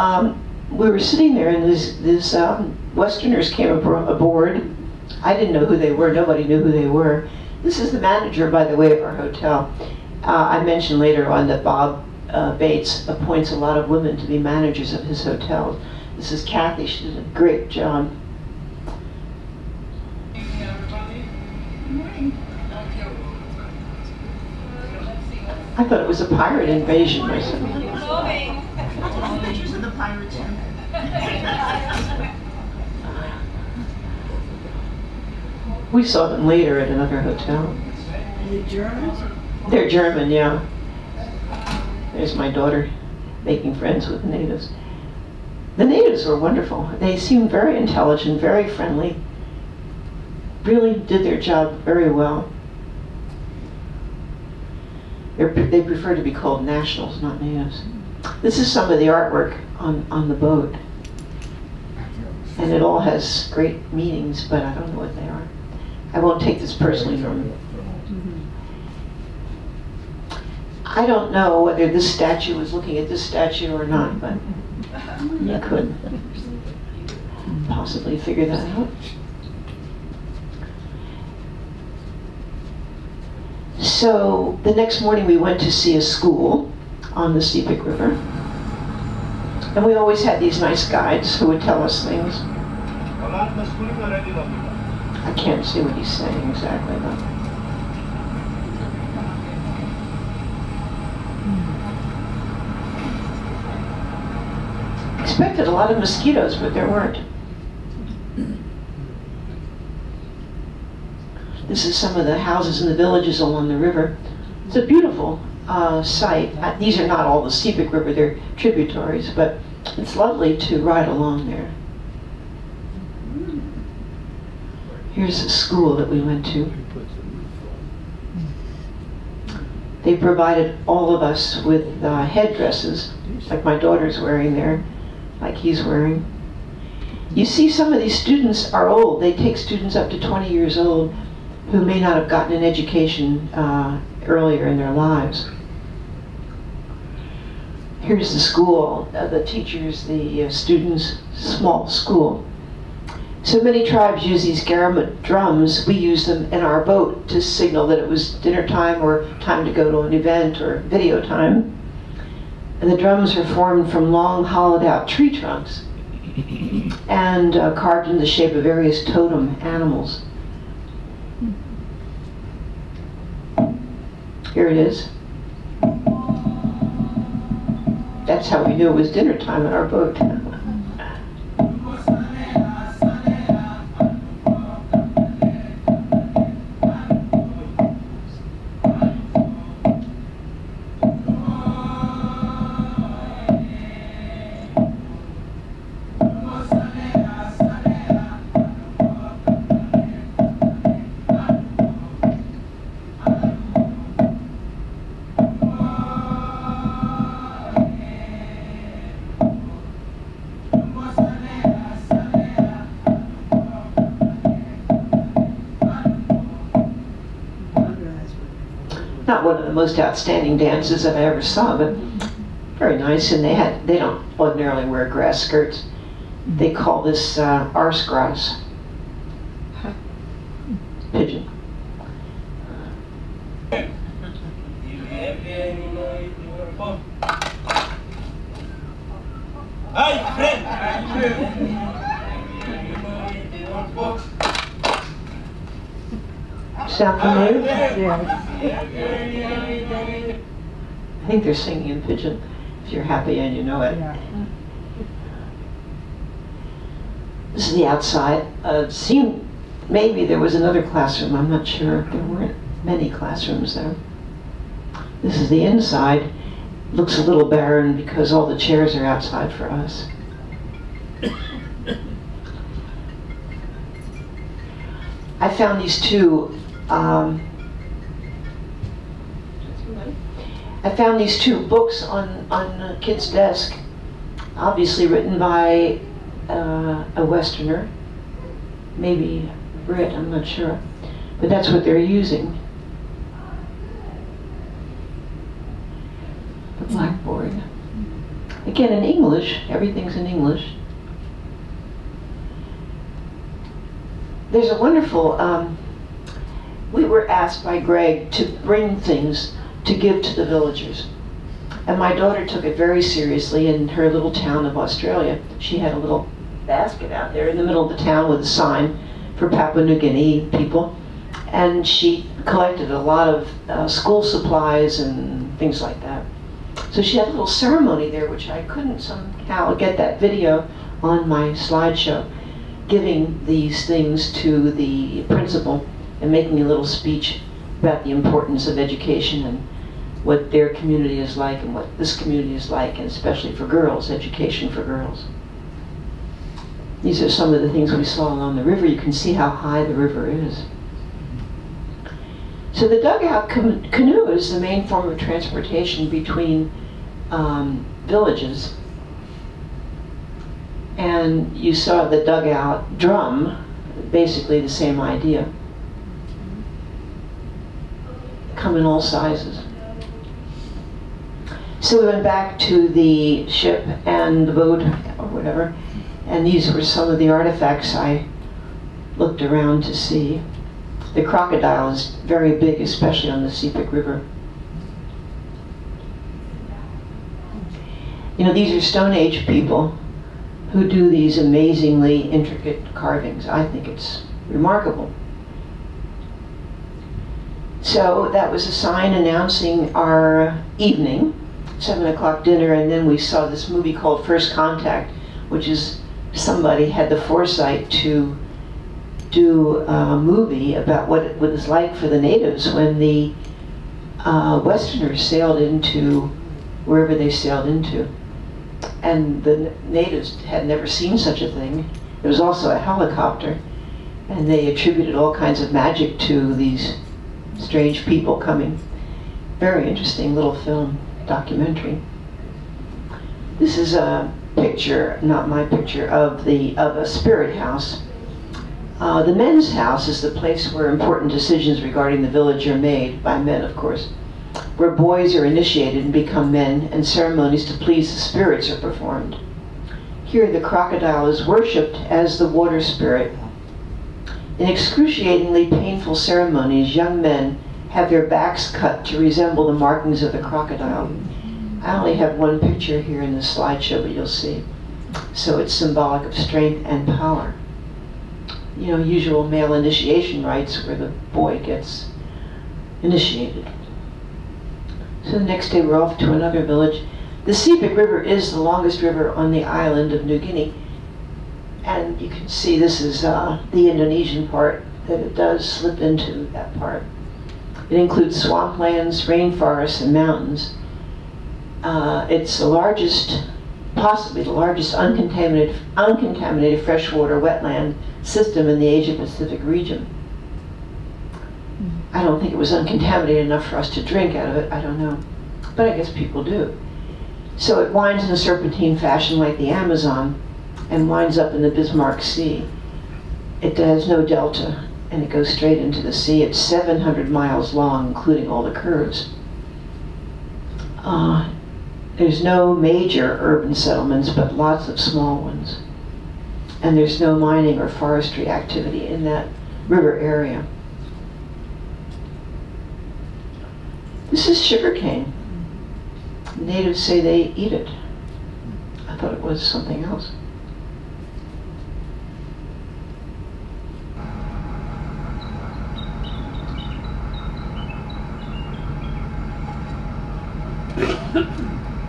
we were sitting there and these Westerners came aboard. I didn't know who they were, nobody knew who they were. This is the manager, by the way, of our hotel. I mentioned later on that Bob Bates appoints a lot of women to be managers of his hotels. This is Kathy, she did a great job. I thought it was a pirate invasion myself. Pictures of the pirates. We saw them later at another hotel. Are they Germans? They're German, yeah. There's my daughter making friends with the natives. The natives were wonderful. They seemed very intelligent, very friendly. Really did their job very well. They prefer to be called nationals, not natives. This is some of the artwork on the boat. And it all has great meanings, but I don't know what they are. I won't take this personally, Norman. I don't know whether this statue was looking at this statue or not, but you could possibly figure that out. So the next morning we went to see a school on the Sepik River. And we always had these nice guides who would tell us things. I can't see what he's saying exactly, though. Expected a lot of mosquitoes, but there weren't. This is some of the houses in the villages along the river. It's a beautiful sight. These are not all the Sepik River, they're tributaries, but it's lovely to ride along there. Here's a school that we went to. They provided all of us with headdresses, like my daughter's wearing there, like he's wearing. You see some of these students are old. They take students up to 20 years old who may not have gotten an education earlier in their lives. Here's the school, the teachers, the students, small school. So many tribes use these garum drums. We use them in our boat to signal that it was dinner time or time to go to an event or video time. And the drums are formed from long hollowed out tree trunks and carved in the shape of various totem animals. Here it is. That's how we knew it was dinner time in our boat. one of the most outstanding dances that I ever saw, but very nice. And they don't ordinarily wear grass skirts. They call this arse grass. Pigeon. Sound familiar? Yes. I think they're singing in pigeon, if you're happy and you know it. Yeah. This is the outside. Seemed maybe there was another classroom, I'm not sure. There weren't many classrooms there. This is the inside. Looks a little barren because all the chairs are outside for us. I found these two books on a kid's desk, obviously written by a Westerner, maybe Brit, I'm not sure, but that's what they're using. The blackboard. Again, in English, everything's in English. There's a wonderful, we were asked by Greg to bring things to give to the villagers. And my daughter took it very seriously in her little town of Australia. She had a little basket out there in the middle of the town with a sign for Papua New Guinea people. And she collected a lot of school supplies and things like that. So she had a little ceremony there, which I couldn't somehow get that video on my slideshow, giving these things to the principal and making a little speech about the importance of education and what their community is like and what this community is like, and especially for girls, education for girls. These are some of the things we saw along the river. You can see how high the river is. So the dugout canoe is the main form of transportation between villages. And you saw the dugout drum, basically the same idea. Come in all sizes. So we went back to the ship and the boat, or whatever, and these were some of the artifacts I looked around to see. The crocodile is very big, especially on the Sepik River. You know, these are Stone Age people who do these amazingly intricate carvings. I think it's remarkable. So that was a sign announcing our evening, 7 o'clock dinner, and then we saw this movie called First Contact, which is somebody had the foresight to do a movie about what it was like for the natives when the Westerners sailed into wherever they sailed into. And the natives had never seen such a thing. There was also a helicopter, and they attributed all kinds of magic to these strange people coming. Very interesting little film, documentary. This is a picture, not my picture, of a spirit house. The men's house is the place where important decisions regarding the village are made, by men of course, where boys are initiated and become men, and ceremonies to please the spirits are performed. Here the crocodile is worshipped as the water spirit. In excruciatingly painful ceremonies, young men have their backs cut to resemble the markings of the crocodile. I only have one picture here in the slideshow, but you'll see. So it's symbolic of strength and power. You know, usual male initiation rites where the boy gets initiated. So the next day we're off to another village. The Sepik River is the longest river on the island of New Guinea. And you can see this is the Indonesian part, that it does slip into that part. It includes swamplands, rainforests, and mountains. It's the largest, possibly the largest uncontaminated freshwater wetland system in the Asia-Pacific region. I don't think it was uncontaminated enough for us to drink out of it, I don't know. But I guess people do. So it winds in a serpentine fashion like the Amazon and winds up in the Bismarck Sea. It has no delta, and it goes straight into the sea. It's 700 miles long, including all the curves. There's no major urban settlements, but lots of small ones. And there's no mining or forestry activity in that river area. This is sugarcane. Natives say they eat it. I thought it was something else.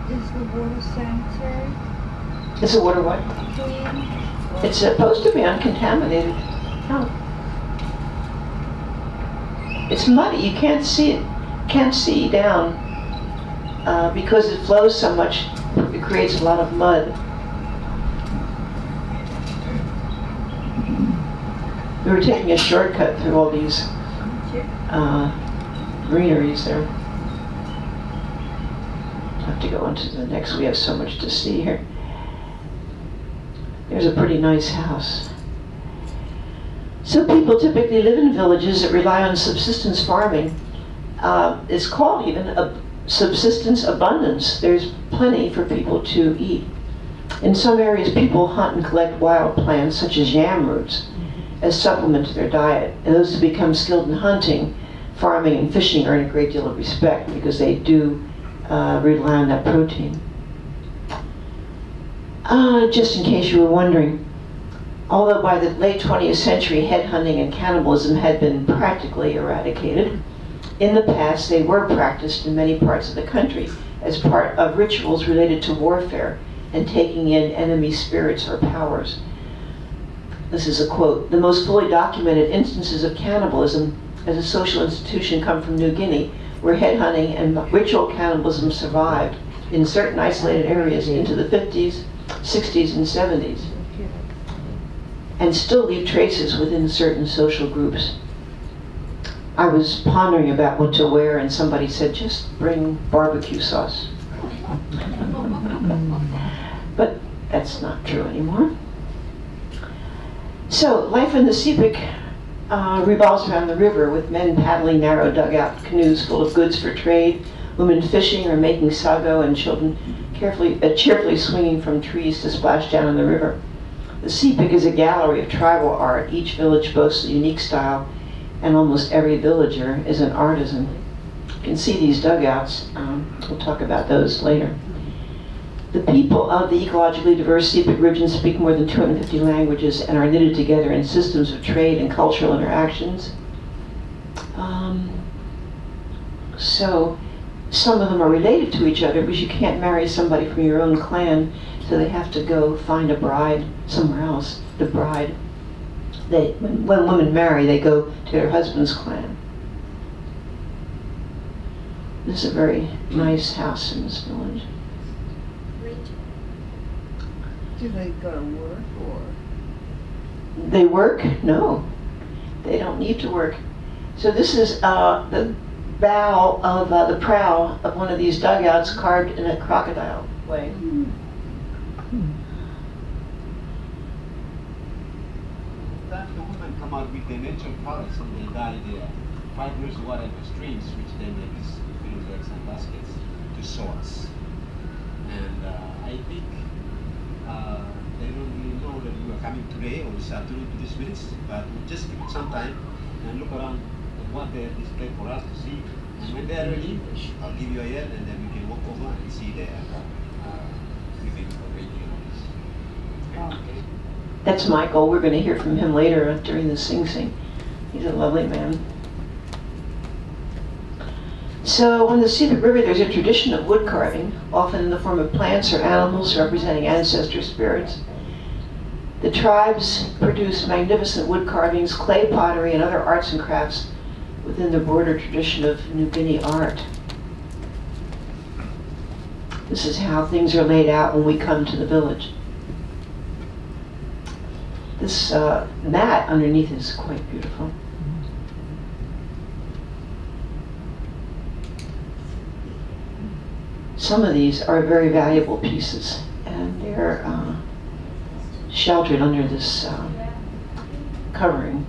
Is the water sanctuary Is the water what? clean? It's supposed to be uncontaminated. No. It's muddy. You can't see it. Can't see down because it flows so much. It creates a lot of mud. We were taking a shortcut through all these greeneries there. Have to go on to the next. We have so much to see here. There's a pretty nice house. So people typically live in villages that rely on subsistence farming. It's called even a subsistence abundance. There's plenty for people to eat. In some areas, people hunt and collect wild plants, such as yam roots, as supplement to their diet. And those who become skilled in hunting, farming, and fishing earn a great deal of respect because they do rely on that protein. Just in case you were wondering, although by the late 20th century, headhunting and cannibalism had been practically eradicated, in the past they were practiced in many parts of the country as part of rituals related to warfare and taking in enemy spirits or powers. This is a quote: "The most fully documented instances of cannibalism as a social institution come from New Guinea, where headhunting and ritual cannibalism survived in certain isolated areas into the 50s, 60s, and 70s, and still leave traces within certain social groups." I was pondering about what to wear, and somebody said, just bring barbecue sauce. But that's not true anymore. So life in the Sepik revolves around the river, with men paddling narrow dugout canoes full of goods for trade, women fishing or making sago, and children cheerfully swinging from trees to splash down in the river. The Sepik is a gallery of tribal art. Each village boasts a unique style, and almost every villager is an artisan. You can see these dugouts. We'll talk about those later. The people of the ecologically diverse Sepik region speak more than 250 languages and are knitted together in systems of trade and cultural interactions. So some of them are related to each other because you can't marry somebody from your own clan, so they have to go find a bride somewhere else. The bride, when women marry, they go to their husband's clan. This is a very nice house in this village. Do they go to work or? They work? No, they don't need to work. So this is the bow of the prow of one of these dugouts carved in a crocodile way. That the women come out with their natural products and they dye their fibers or whatever streams, which then make these little bags and baskets to swords. And I think they don't really know that we are coming today or this afternoon to this village, but we'll just give it some time and look around at what they display for us to see. And when they are ready, I'll give you a yell and then we can walk over and see their weaving or radio. Okay. That's Michael. We're going to hear from him later during the Sing Sing. He's a lovely man. So on the Sepik River, there's a tradition of wood carving, often in the form of plants or animals representing ancestor spirits. The tribes produce magnificent wood carvings, clay pottery, and other arts and crafts within the broader tradition of New Guinea art. This is how things are laid out when we come to the village. This mat underneath is quite beautiful. Some of these are very valuable pieces, and they're sheltered under this covering.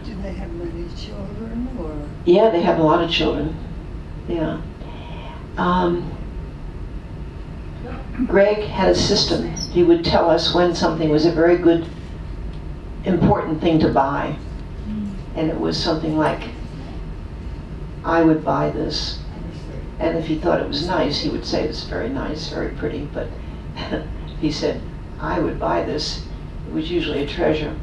Do they have many children, or? Yeah, they have a lot of children. Yeah. Greg had a system. He would tell us when something was a very good, important thing to buy. And it was something like, I would buy this. And if he thought it was nice, he would say it's very nice, very pretty. But if he said, I would buy this, it was usually a treasure.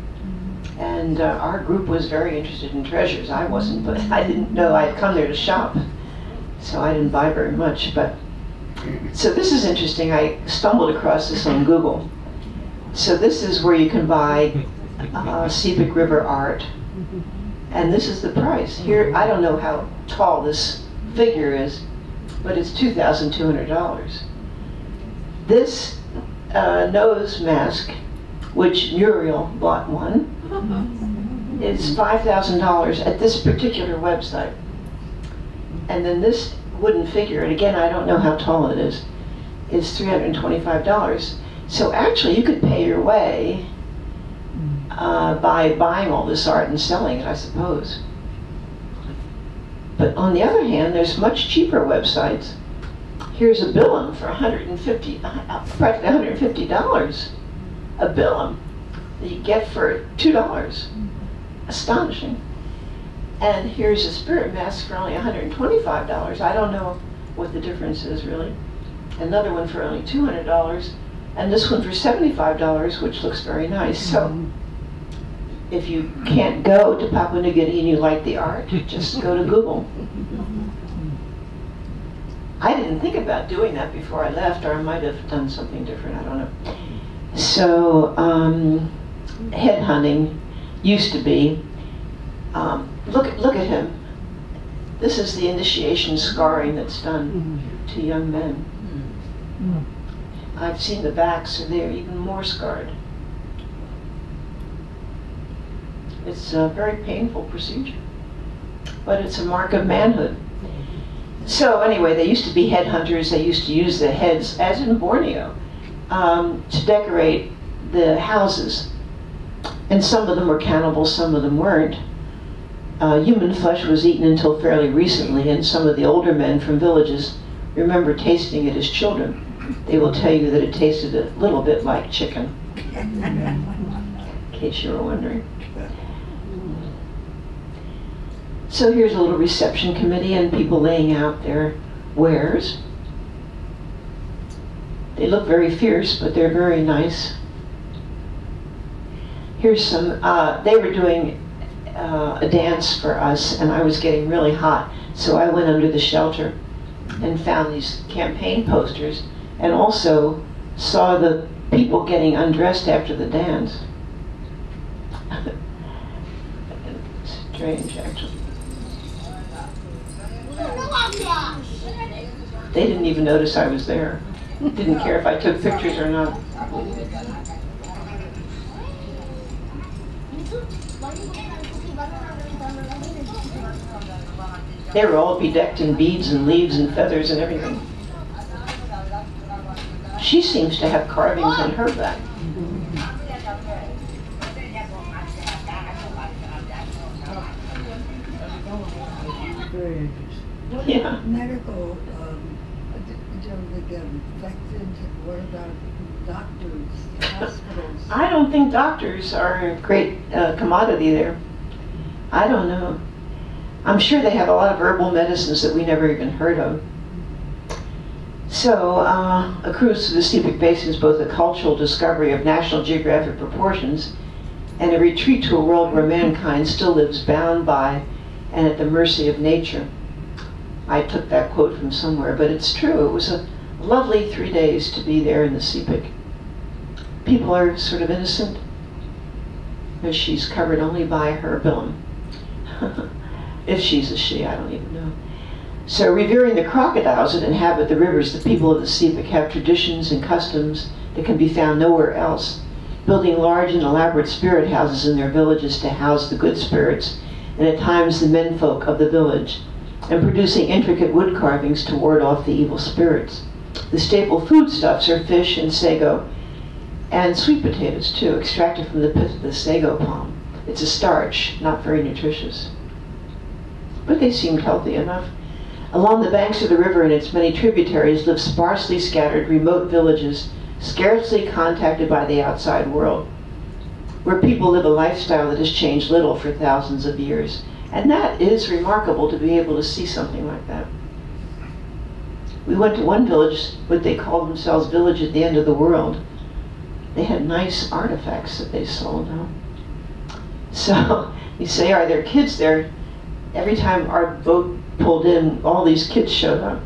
And our group was very interested in treasures. I wasn't, but I didn't know I'd come there to shop. So I didn't buy very much. But so this is interesting. I stumbled across this on Google. So this is where you can buy Sepik River art. And this is the price. Here, I don't know how tall this figure is, but it's $2,200. This nose mask, which Muriel bought one, is $5,000 at this particular website. And then this wooden figure, and again, I don't know how tall it is $325. So actually, you could pay your way by buying all this art and selling it, I suppose. But on the other hand, there's much cheaper websites. Here's a billum for practically $150. A billum that you get for $2. Astonishing. And here's a spirit mask for only $125. I don't know what the difference is really. Another one for only $200, and this one for $75, which looks very nice. So if you can't go to Papua New Guinea and you like the art, just go to Google. I didn't think about doing that before I left, or I might have done something different, I don't know. So headhunting used to be, look at him. This is the initiation scarring that's done to young men. I've seen the backs, so they're even more scarred. It's a very painful procedure, but it's a mark of manhood. So anyway, they used to be headhunters. They used to use the heads, as in Borneo, to decorate the houses. And some of them were cannibals, some of them weren't. Human flesh was eaten until fairly recently, and some of the older men from villages remember tasting it as children. They will tell you that it tasted a little bit like chicken, in case you were wondering. So here's a little reception committee and people laying out their wares. They look very fierce, but they're very nice. Here's some, they were doing a dance for us, and I was getting really hot, so I went under the shelter and found these campaign posters, and also saw the people getting undressed after the dance. Strange, actually. They didn't even notice I was there. Didn't care if I took pictures or not. They were all bedecked in beads and leaves and feathers and everything. She seems to have carvings on her back. Very interesting. What Yeah. medical, don't they get infected? What about doctors, hospitals? I don't think doctors are a great commodity there. I don't know. I'm sure they have a lot of herbal medicines that we never even heard of. So, a cruise to the Sepik Basin is both a cultural discovery of National Geographic proportions and a retreat to a world where mankind still lives bound by and at the mercy of nature. I took that quote from somewhere, but it's true. It was a lovely 3 days to be there in the Sepik. People are sort of innocent, as she's covered only by her billum. If she's a she, I don't even know. So revering the crocodiles that inhabit the rivers, the people of the Sepik have traditions and customs that can be found nowhere else, building large and elaborate spirit houses in their villages to house the good spirits, and at times the menfolk of the village, and producing intricate wood carvings to ward off the evil spirits. The staple foodstuffs are fish and sago, and sweet potatoes too, extracted from the pith of the sago palm. It's a starch, not very nutritious. But they seemed healthy enough. Along the banks of the river and its many tributaries live sparsely scattered remote villages, scarcely contacted by the outside world, where people live a lifestyle that has changed little for thousands of years. And that is remarkable, to be able to see something like that. We went to one village, what they called themselves Village at the End of the World. They had nice artifacts that they sold. Huh? So you say, are there kids there? Every time our boat pulled in, all these kids showed up.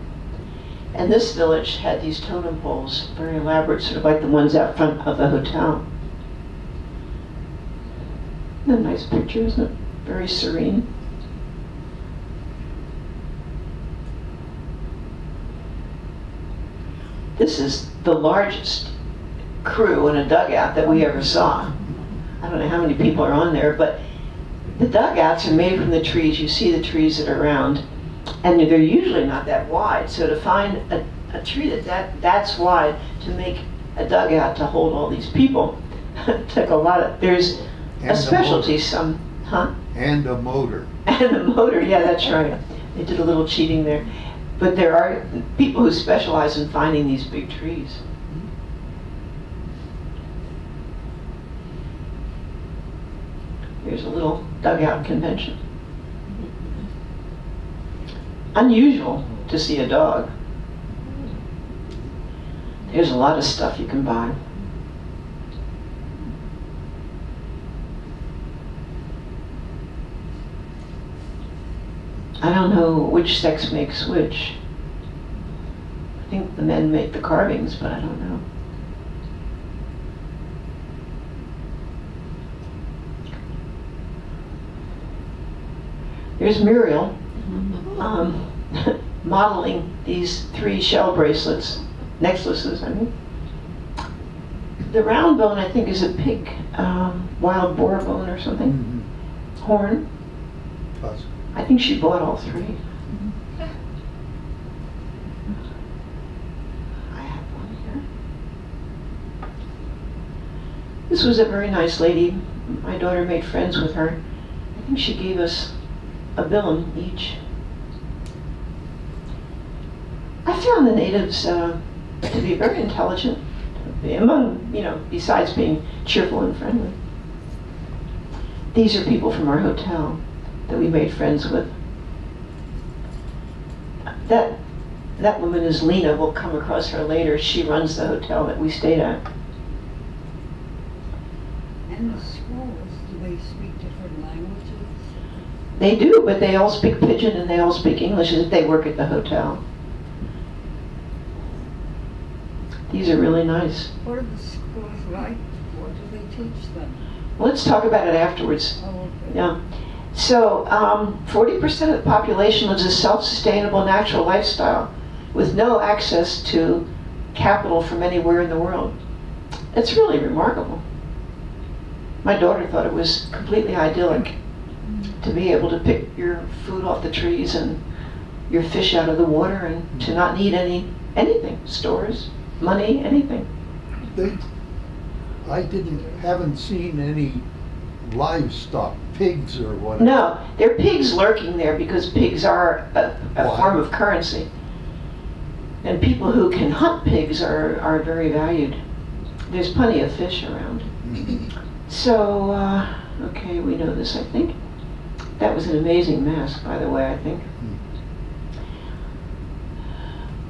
And this village had these totem poles, very elaborate, sort of like the ones out front of the hotel. A nice picture, isn't it? Very serene. This is the largest crew in a dugout that we ever saw. I don't know how many people are on there, but the dugouts are made from the trees. You see the trees that are around, and they're usually not that wide. So to find a tree that's wide to make a dugout to hold all these people took a lot of. There's a specialty, some, huh? And a motor. And a motor, yeah, that's right. They did a little cheating there. But there are people who specialize in finding these big trees. Here's a little dugout convention. Unusual to see a dog. There's a lot of stuff you can buy. I don't know which sex makes which. I think the men make the carvings, but I don't know. There's Muriel modeling these 3 shell bracelets, necklaces, I mean. The round bone, I think, is a pig, wild boar bone or something. Mm-hmm. Horn. Tusk. I think she bought all 3. I have one here. This was a very nice lady. My daughter made friends with her. I think she gave us a billion each. I found the natives to be very intelligent, among, besides being cheerful and friendly. These are people from our hotel that we made friends with. That woman is Lena. We'll come across her later. She runs the hotel that we stayed at. And the schools, do they speak different languages? They do, but they all speak Pidgin and they all speak English if they work at the hotel. These are really nice. What are the schools like? What do they teach them? Well, let's talk about it afterwards. Oh, okay. Yeah. So 40% of the population lives a self-sustainable natural lifestyle with no access to capital from anywhere in the world. It's really remarkable. My daughter thought it was completely idyllic to be able to pick your food off the trees and your fish out of the water and to not need anything, stores, money, anything. I haven't seen any livestock, pigs or whatever. No, there are pigs lurking there because pigs are a form of currency. And people who can hunt pigs are very valued. There's plenty of fish around. So, okay, we know this, I think. That was an amazing mask, by the way, I think.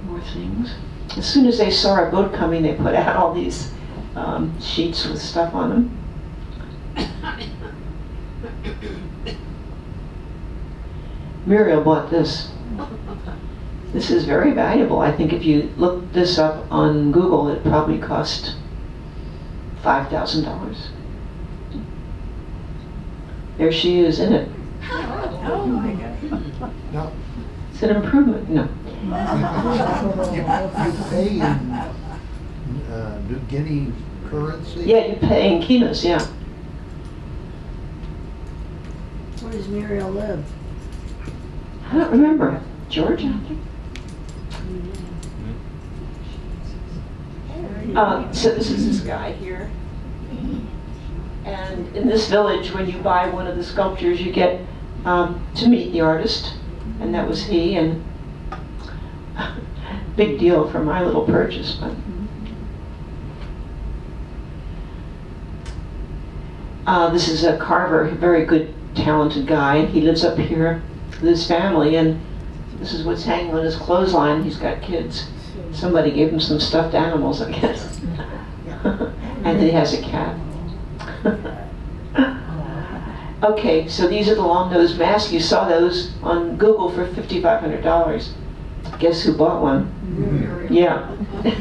More things. As soon as they saw our boat coming, they put out all these sheets with stuff on them. Muriel bought this. This is very valuable. I think if you look this up on Google, it probably cost $5,000. There she is in it. Oh my God. Now, It's an improvement. No. you pay in New Guinea currency? Yeah, you pay in kinas, yeah. Where does Muriel live? I don't remember. Georgia, I think. So this is this guy here. And And in this village, when you buy one of the sculptures, you get to meet the artist, and that was he, and big deal for my little purchase. But this is a carver, a very good, talented guy. He lives up here with his family, and this is what's hanging on his clothesline. He's got kids. Somebody gave him some stuffed animals, I guess. And he has a cat. Okay, so these are the long-nosed masks. You saw those on Google for $5,500. Guess who bought one? Yeah. They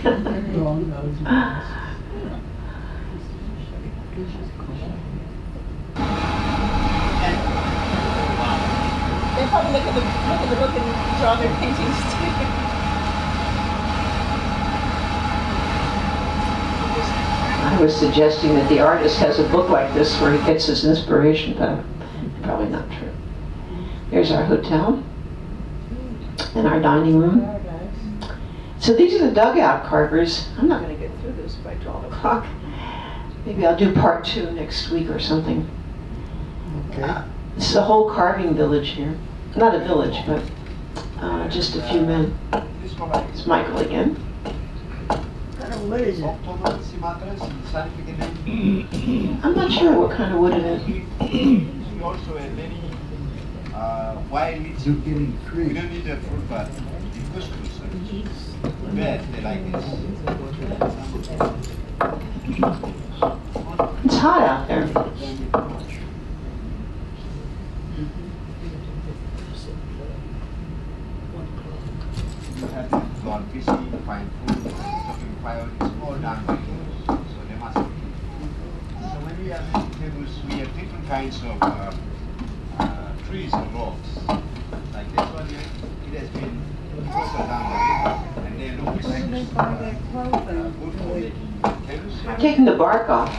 probably look at the book and draw their paintings too. I was suggesting that the artist has a book like this where he gets his inspiration, but probably not true. Here's our hotel and our dining room. So these are the dugout carvers. I'm not going to get through this by 12 o'clock. Maybe I'll do part 2 next week or something. Okay. This is a whole carving village here. Not a village, but just a few men. It's Michael again. What is it? I'm not sure what kind of wood it is. Also a many wild meats. You're getting We free. don't need the fruit, but the couscous. Bad, they like this. It's hot out there. You have to go on fishing, find food, talking fire, it's all done by those. So they must be. So when we have vegetables, we have different kinds of trees and rocks. Like this one here, it has been watered down the river, and they look good for making candles. Taking the bark off.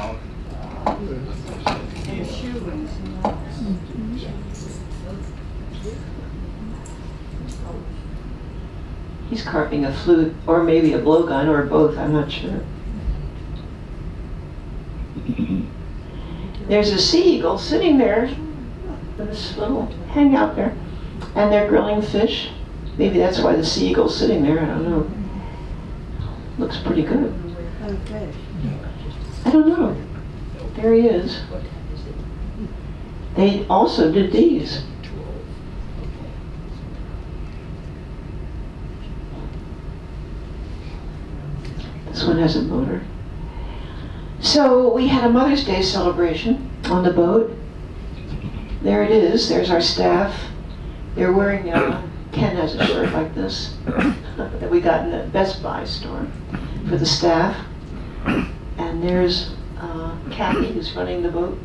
He's carving a flute, or maybe a blowgun, or both, I'm not sure. There's a sea eagle sitting there, in this little hangout there, and they're grilling fish. Maybe that's why the sea eagle's sitting there, I don't know. Looks pretty good. Okay. I don't know. There he is. They also did these. This one has a motor. So we had a Mother's Day celebration on the boat. There it is. There's our staff. They're wearing, Ken has a shirt like this that we got in the Best Buy store for the staff. And there's Kathy, who's running the boat.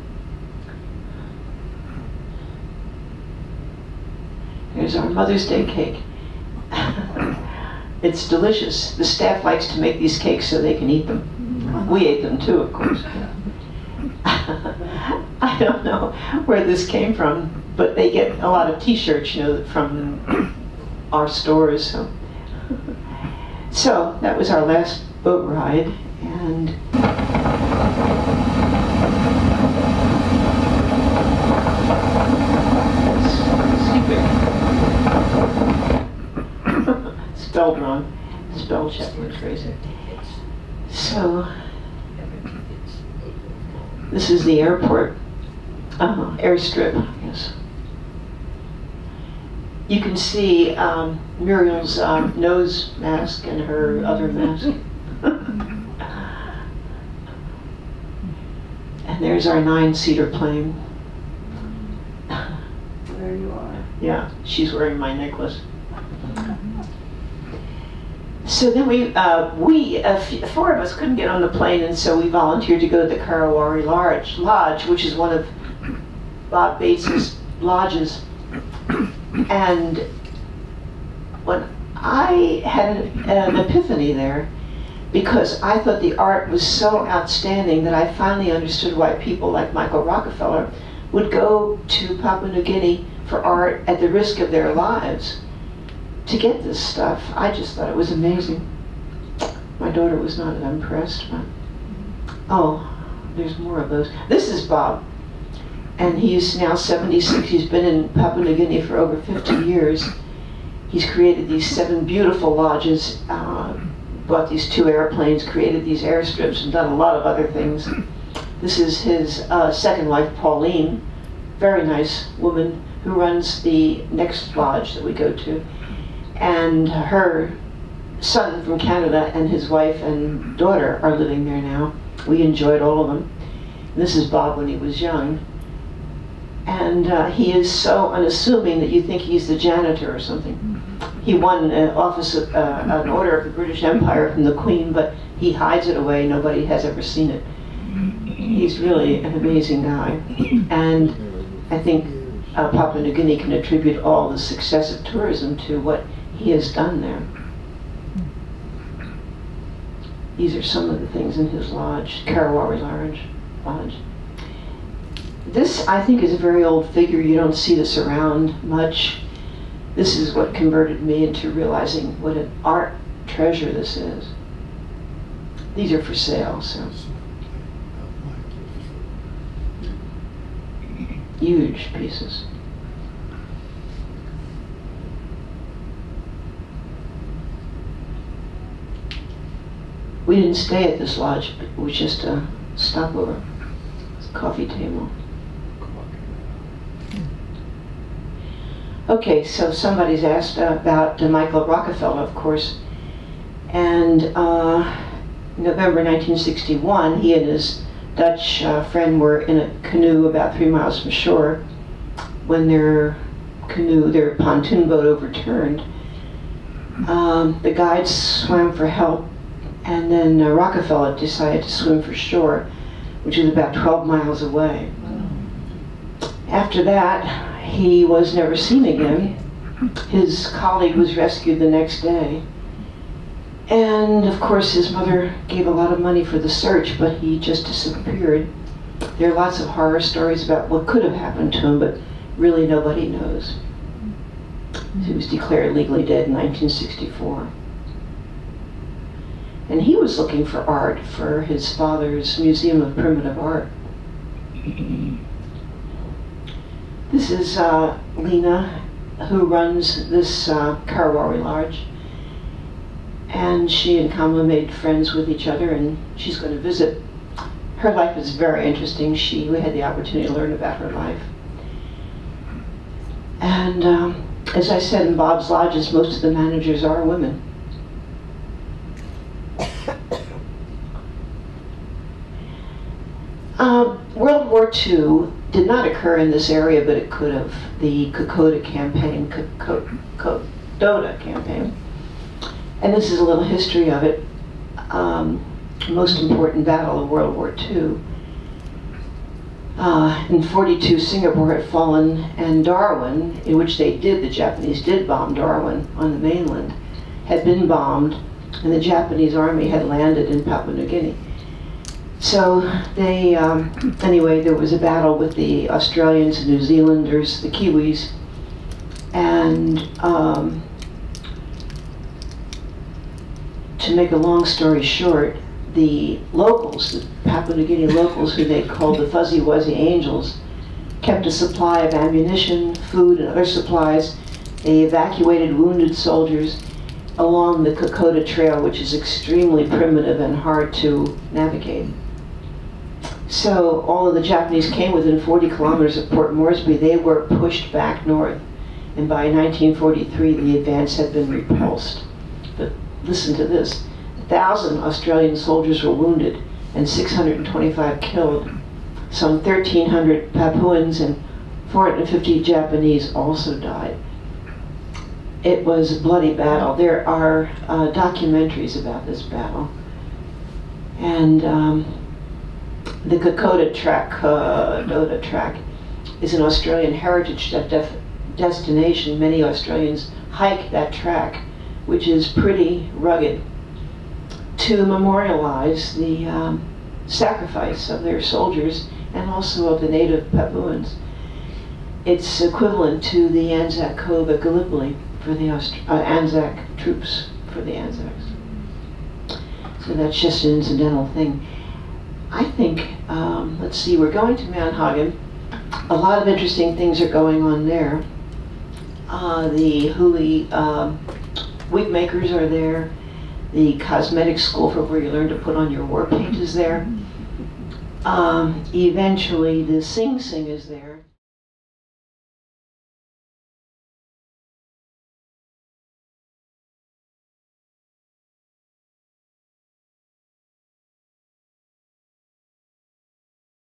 Here's our Mother's Day cake. It's delicious. The staff likes to make these cakes so they can eat them. We ate them too, of course. I don't know where this came from, but they get a lot of t-shirts, you know, from our stores. So that was our last boat ride, and spelled wrong. Spell check was crazy. So this is the airport airstrip, I guess. You can see Muriel's nose mask and her other mask. And there's our 9-seater plane. There you are. Yeah, she's wearing my necklace. So then four of us couldn't get on the plane, and so we volunteered to go to the Karawari Lodge, which is one of Bob Bates's lodges. And when I had an epiphany there, because I thought the art was so outstanding that I finally understood why people like Michael Rockefeller would go to Papua New Guinea for art at the risk of their lives to get this stuff. I just thought it was amazing. My daughter was not impressed, but there's more of those. This is Bob, and he's now 76. He's been in Papua New Guinea for over 50 years. He's created these 7 beautiful lodges, bought these 2 airplanes, created these airstrips, and done a lot of other things. This is his second wife, Pauline, very nice woman who runs the next lodge that we go to. And her son from Canada and his wife and daughter are living there now. We enjoyed all of them. This is Bob when he was young. And he is so unassuming that you think he's the janitor or something. He won an an order of the British Empire from the Queen, but he hides it away. Nobody has ever seen it. He's really an amazing guy. And I think Papua New Guinea can attribute all the success of tourism to what he has done there. These are some of the things in his lodge, Karawari Lodge. This, I think, is a very old figure. You don't see this around much. This is what converted me into realizing what an art treasure this is. These are for sale, so. Huge pieces. We didn't stay at this lodge, it was just a stopover. It's a coffee table. Okay, so somebody's asked about Michael Rockefeller, of course. And November 1961, he and his Dutch friend were in a canoe about 3 miles from shore when their pontoon boat overturned. The guides swam for help, and then Rockefeller decided to swim for shore, which was about 12 miles away. After that, he was never seen again. His colleague was rescued the next day. And of course his mother gave a lot of money for the search, but he just disappeared. There are lots of horror stories about what could have happened to him, but really nobody knows. He was declared legally dead in 1964. And he was looking for art for his father's Museum of Primitive Art. This is Lena, who runs this Karawari Lodge. And she and Kamala made friends with each other, and she's going to visit. Her life is very interesting. We had the opportunity to learn about her life. And as I said, in Bob's lodges, most of the managers are women. World War II did not occur in this area, but it could have. The Kokoda campaign, Kokoda campaign. And this is a little history of it. Most important battle of World War II. In 42, Singapore had fallen, and Darwin, in which the Japanese did bomb Darwin on the mainland, had been bombed, and the Japanese army had landed in Papua New Guinea. So they, anyway, there was a battle with the Australians, the New Zealanders, the Kiwis, and to make a long story short, the locals, the Papua New Guinea locals, who they called the Fuzzy Wuzzy Angels, kept a supply of ammunition, food, and other supplies. They evacuated wounded soldiers along the Kokoda Trail, which is extremely primitive and hard to navigate. So all of the Japanese came within 40 kilometers of Port Moresby. They were pushed back north, and by 1943 the advance had been repulsed. But listen to this. 1,000 Australian soldiers were wounded and 625 killed. Some 1,300 Papuans and 450 Japanese also died. It was a bloody battle. There are documentaries about this battle. And the Kokoda track is an Australian heritage destination. Many Australians hike that track, which is pretty rugged, to memorialize the sacrifice of their soldiers and also of the native Papuans. It's equivalent to the Anzac Cove at Gallipoli for the Anzac troops for the Anzacs. So that's just an incidental thing. I think Let's see, we're going to Manhagen. A lot of interesting things are going on there. The Huli wig makers are there. The cosmetic school for where you learn to put on your war paint is there. Eventually the Sing Sing is there.